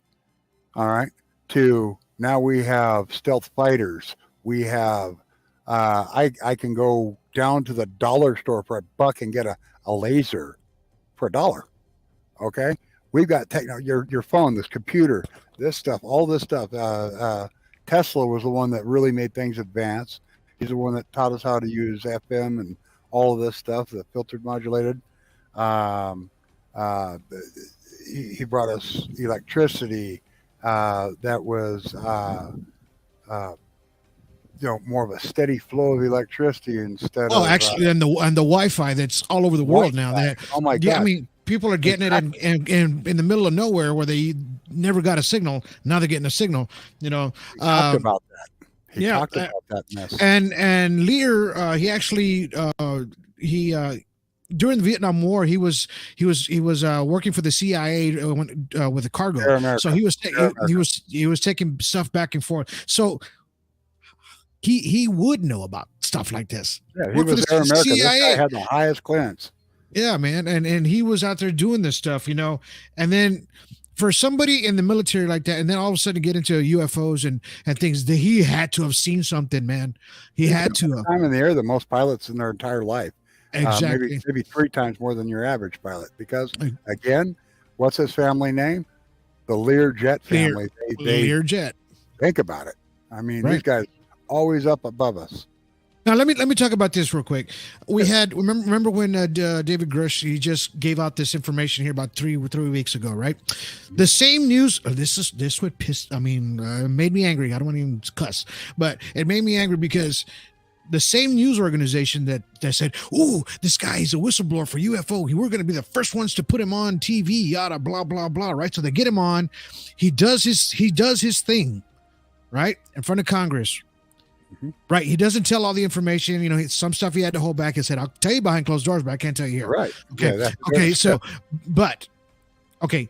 all right, to now we have stealth fighters. We have, I can go down to the dollar store for $1 and get a laser for $1. Okay. We've got your phone, this computer, this stuff, all this stuff. Tesla was the one that really made things advance. He's the one that taught us how to use FM and all of this stuff, the filtered modulated. He brought us electricity that was, more of a steady flow of electricity instead of. Oh, actually, and the Wi-Fi that's all over the world now. That oh my God! Yeah, I mean, people are getting it in the middle of nowhere where they never got a signal. Now they're getting a signal. He talked about that. He talked about that mess. And Lear, he actually during the Vietnam War, he was working for the CIA with the cargo. So he was taking stuff back and forth. So he would know about stuff like this. Yeah, he was Air America. CIA. This guy had the highest clearance. Yeah, man, and he was out there doing this stuff, and then for somebody in the military like that, and then all of a sudden get into UFOs and things, that he had to have seen something, man. He had to have. Time in the air, the most pilots in their entire life. Exactly. Maybe 3 times more than your average pilot, because again, what's his family name? The Lear Jet family. Lear Jet. Think about it. I mean, Right. these guys always up above us. Now let me talk about this real quick. We had remember when David Grush, he just gave out this information here about three weeks ago, right? The same news. This would piss. I mean, made me angry. I don't want to even cuss, but it made me angry because the same news organization that said, "Ooh, this guy is a whistleblower for UFO. We're going to be the first ones to put him on TV." Yada blah blah blah. Right? So they get him on. He does his thing, right, in front of Congress. Right. He doesn't tell all the information. You know, some stuff he had to hold back and said, I'll tell you behind closed doors, but I can't tell you here. Right. Okay. Yeah, okay.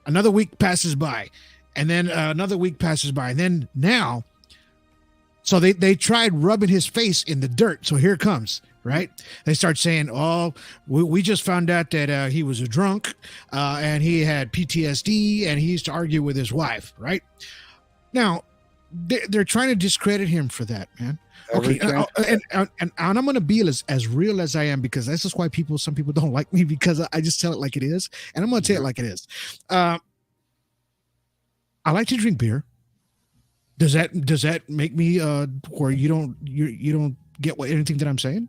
Another week passes by, and then another week passes by. And then now, so they tried rubbing his face in the dirt. So here it comes. Right. They start saying, oh, we just found out that he was a drunk and he had PTSD and he used to argue with his wife. Right. Now, they're trying to discredit him for that, man. Okay, and I'm going to be as real as I am, because this is why some people don't like me, because I just tell it like it is, and I'm going to tell it like it is. I like to drink beer. Does that make me where you don't get anything that I'm saying?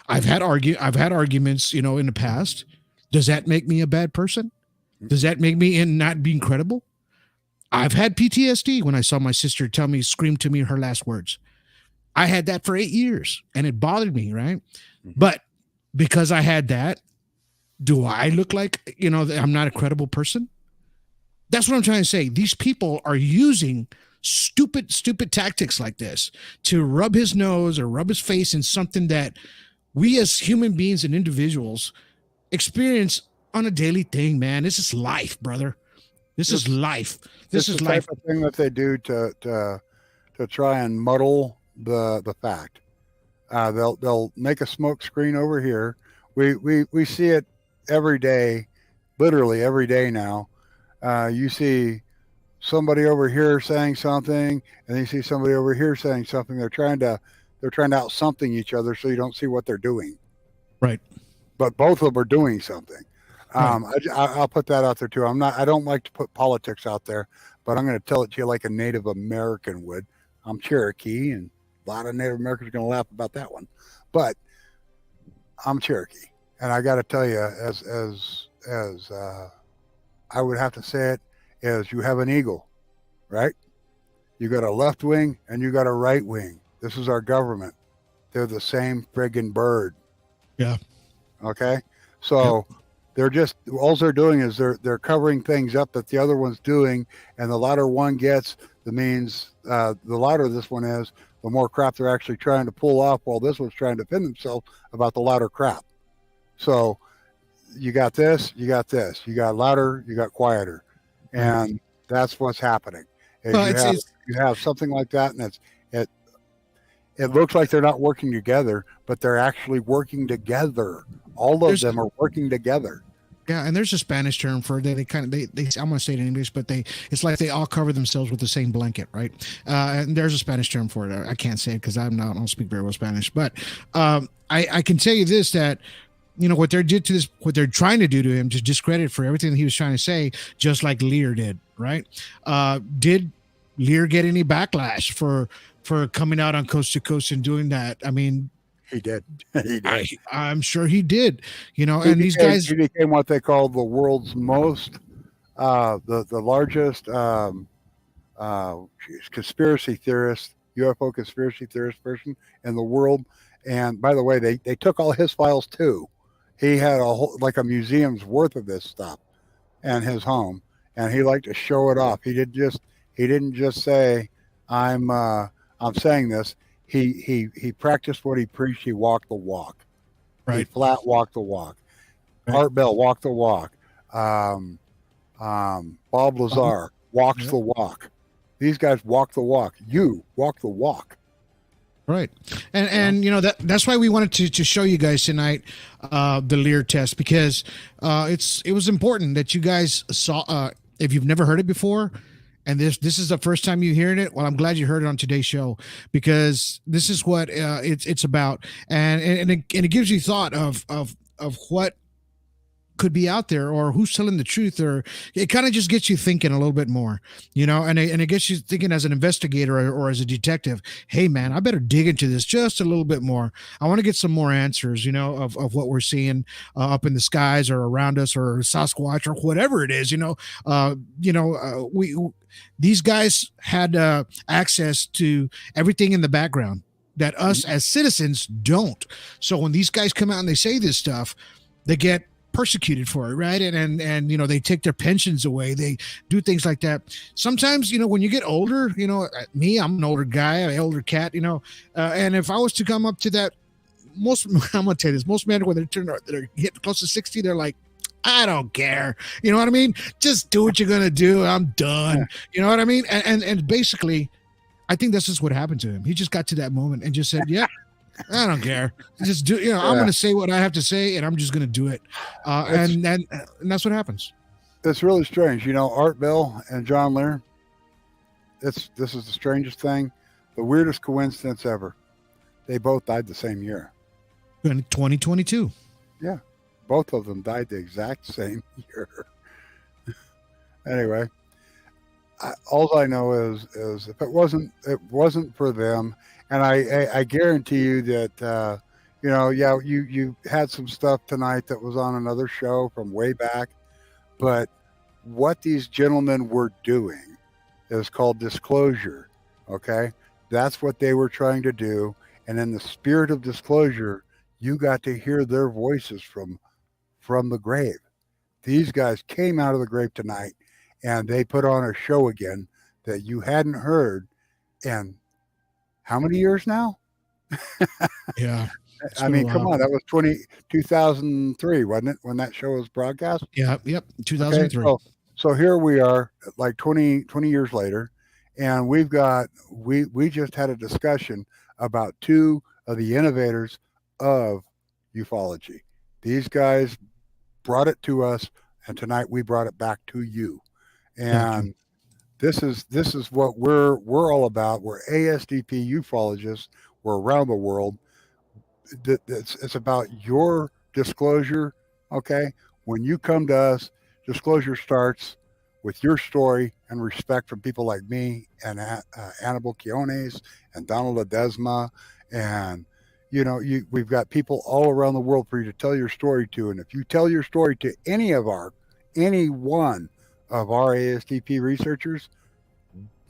I've had arguments, you know, in the past. Does that make me a bad person? Does that make me not being credible? I've had PTSD when I saw my sister scream to me her last words. I had that for 8 years and it bothered me, right? Mm-hmm. But because I had that, do I look like, you know, I'm not a credible person? That's what I'm trying to say. These people are using stupid tactics like this to rub his nose or rub his face in something that we as human beings and individuals experience on a daily thing, man. This is life, brother. This is life. This is the life. Type of thing that they do to try and muddle the fact. They'll make a smoke screen over here. We see it every day, literally every day now. You see somebody over here saying something, and you see somebody over here saying something. They're trying to out something each other, so you don't see what they're doing. Right. But both of them are doing something. I'll put that out there too. I don't like to put politics out there, but I'm going to tell it to you like a Native American would. I'm Cherokee, and a lot of Native Americans are going to laugh about that one, but I'm Cherokee, and I got to tell you, as I would have to say it, is you have an eagle, right? You got a left wing and you got a right wing. This is our government. They're the same friggin' bird. Yeah. Okay. So. Yep. All they're doing is they're covering things up that the other one's doing, and the louder one gets, that means the louder this one is, the more crap they're actually trying to pull off, while this one's trying to defend themselves about the louder crap. So you got this, you got louder, you got quieter, and that's what's happening. You have something like that, and it looks like they're not working together, but they're actually working together. All of them are working together. Yeah, and there's a Spanish term for it. They kind of I'm going to say it in English, but it's like they all cover themselves with the same blanket, right? And there's a Spanish term for it. I can't say it because I don't speak very well Spanish, but I can tell you this, that you know what they're trying to do to him, to discredit for everything that he was trying to say, just like Lear did, right? Did Lear get any backlash for coming out on Coast to Coast and doing that? I mean, he did. I'm sure he did. You know, these guys, he became what they call the world's most, the largest conspiracy theorist, UFO conspiracy theorist person in the world. And by the way, they took all his files too. He had a museum's worth of this stuff in his home, and he liked to show it off. He didn't just say, I'm saying this. He practiced what he preached. He walked the walk. Right. He flat walked the walk. Right. Art Bell walked the walk. Bob Lazar walks the walk. These guys walk the walk. You walk the walk. Right. And you know, that's why we wanted to show you guys tonight the Lear test, because it was important that you guys saw, if you've never heard it before, and this is the first time you're hearing it, well, I'm glad you heard it on today's show, because this is what it's about, and it gives you thought of what could be out there, or who's telling the truth, or it kind of just gets you thinking a little bit more, and it gets you thinking as an investigator or as a detective. Hey man, I better dig into this just a little bit more. I want to get some more answers, of what we're seeing up in the skies or around us, or Sasquatch or whatever it is. We these guys had access to everything in the background that us as citizens don't. So when these guys come out and they say this stuff, they get persecuted for it, right? And they take their pensions away. They do things like that. Sometimes, when you get older, me, I'm an older guy, an older cat, and if I was to come up to that, I'm gonna tell you this, most men when they're hitting close to 60, they're like, I don't care. You know what I mean? Just do what you're gonna do. I'm done. You know what I mean? And basically, I think this is what happened to him. He just got to that moment and just said, "Yeah, I don't care. Just do. I'm going to say what I have to say, and I'm just going to do it." And that's what happens. It's really strange, Art Bell and John Lear. This is the strangest thing, the weirdest coincidence ever. They both died the same year. In 2022. Yeah, both of them died the exact same year. Anyway. All I know is if it wasn't for them, and I guarantee you that you had some stuff tonight that was on another show from way back, but what these gentlemen were doing is called disclosure. Okay, that's what they were trying to do, and in the spirit of disclosure, you got to hear their voices from the grave. These guys came out of the grave tonight. And they put on a show again that you hadn't heard in how many years now? Yeah. I mean, come on. That was 2003, wasn't it, when that show was broadcast? Yeah. Yep. 2003. Okay, so here we are, like 20 years later, and we just had a discussion about two of the innovators of ufology. These guys brought it to us, and tonight we brought it back to you. And this is what we're all about. We're A.S.D.P. ufologists. We're around the world. It's about your disclosure. Okay, when you come to us, disclosure starts with your story and respect from people like me and Annabelle Quiones and Donald Ledesma, and we've got people all around the world for you to tell your story to. And if you tell your story to any one of our A.S.D.P. researchers,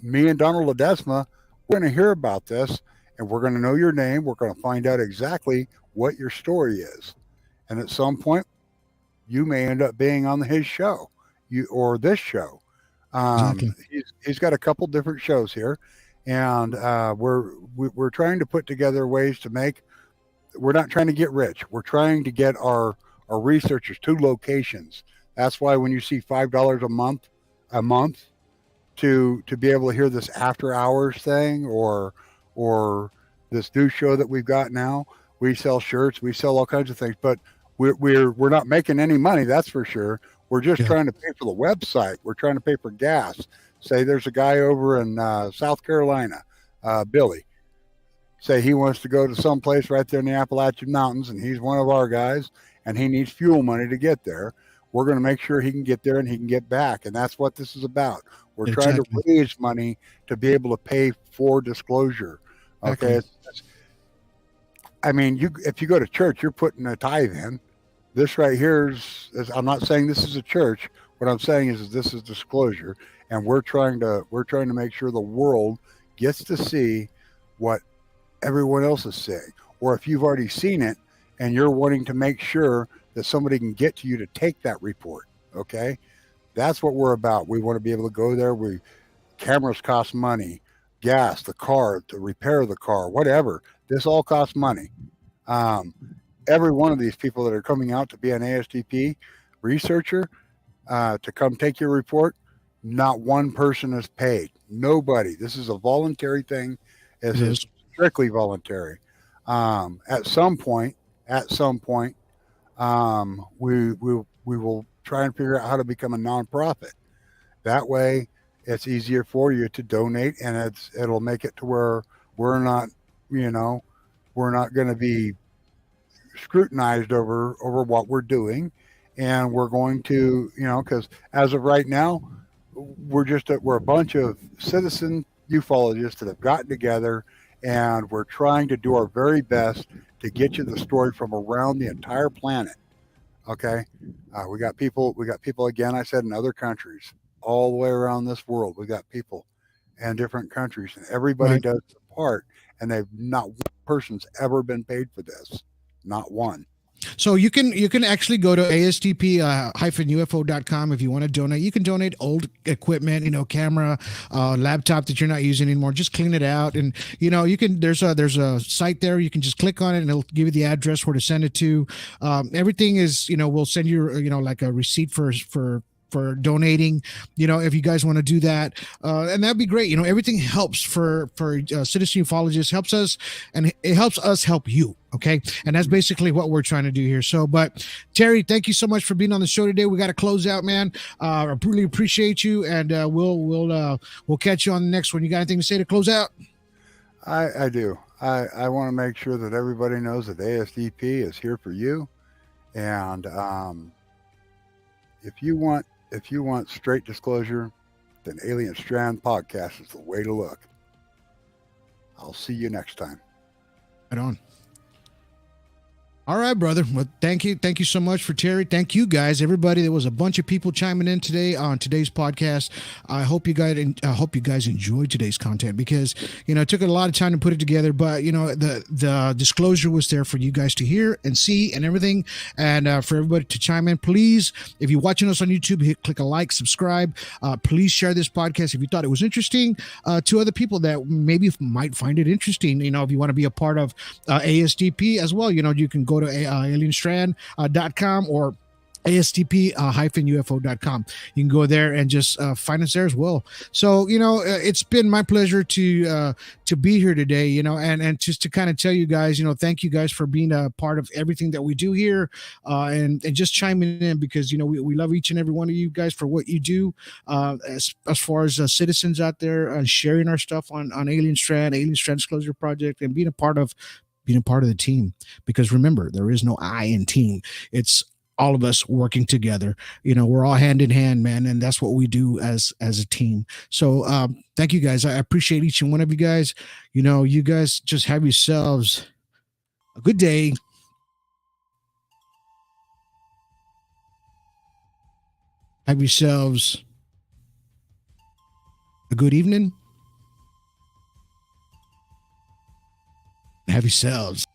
me and Donald Ledesma, we're going to hear about this, and we're going to know your name. We're going to find out exactly what your story is. And at some point, you may end up being on his show, or this show. Exactly. He's got a couple different shows here, and we're trying to put together ways to make. We're not trying to get rich. We're trying to get our researchers to locations. That's why when you see $5 a month to be able to hear this after hours thing or this new show that we've got now, we sell shirts, we sell all kinds of things, but we're not making any money, that's for sure. We're just trying to pay for the website. We're trying to pay for gas. Say there's a guy over in South Carolina, Billy. Say he wants to go to some place right there in the Appalachian Mountains, and he's one of our guys, and he needs fuel money to get there. We're going to make sure he can get there and he can get back. And that's what this is about. We're trying to raise money to be able to pay for disclosure. Okay. I mean, if you go to church, you're putting a tithe in. This right here is I'm not saying this is a church. What I'm saying is this is disclosure. And we're trying to make sure the world gets to see what everyone else is saying. Or if you've already seen it and you're wanting to make sure that somebody can get to you to take that report. Okay. That's what we're about. We want to be able to go there. Cameras cost money, gas, the car, to repair the car, whatever. This all costs money. Every one of these people that are coming out to be an A.S.D.P. researcher, to come take your report, not one person is paid. Nobody. This is a voluntary thing. It is strictly voluntary. At some point, we will try and figure out how to become a nonprofit. That way, it's easier for you to donate, and it'll make it to where we're not going to be scrutinized over what we're doing, and we're going to, because as of right now, we're a bunch of citizen ufologists that have gotten together, and we're trying to do our very best to get you the story from around the entire planet. Okay, we got people. Again, I said, in other countries, all the way around this world. We got people in different countries, and everybody Right. does their part. And they've not one person's ever been paid for this, not one. So you can actually go to ASDP-UFO.com if you want to donate. You can donate old equipment, camera, laptop that you're not using anymore. Just clean it out, and you can. There's a site there. You can just click on it, and it'll give you the address where to send it to. Everything is, we'll send you, like a receipt for donating, if you guys want to do that, and that'd be great. Everything helps for citizen ufologists, helps us, and it helps us help you. Okay, and that's basically what we're trying to do here. So, but Terry, thank you so much for being on the show today. We got to close out, man. I really appreciate you, and we'll catch you on the next one. You got anything to say to close out? I do. I want to make sure that everybody knows that A.S.D.P is here for you, and if you want straight disclosure, then Alien Strand podcast is the way to look. I'll see you next time. Right on. All right, brother. Well, thank you so much for Terry. Thank you, guys, everybody. There was a bunch of people chiming in today on today's podcast. I hope you guys enjoyed today's content, because it took a lot of time to put it together, but the disclosure was there for you guys to hear and see and everything, and for everybody to chime in. Please, if you're watching us on YouTube, click a like, subscribe. Please share this podcast if you thought it was interesting to other people that maybe might find it interesting. If you want to be a part of ASDP as well, you can go to alienstrand.com or ASDP-UFO.com. You can go there and just find us there as well. So, it's been my pleasure to be here today, and just to kind of tell you guys, thank you guys for being a part of everything that we do here, and just chiming in, because, we love each and every one of you guys for what you do, as far as citizens out there, sharing our stuff on Alien Strand Disclosure Project, and being a part of the team. Because remember, there is no I in team. It's all of us working together. We're all hand in hand, man, and that's what we do as a team. So thank you, guys. I appreciate each and one of you guys. You guys just have yourselves a good day. Have yourselves a good evening. Have yourselves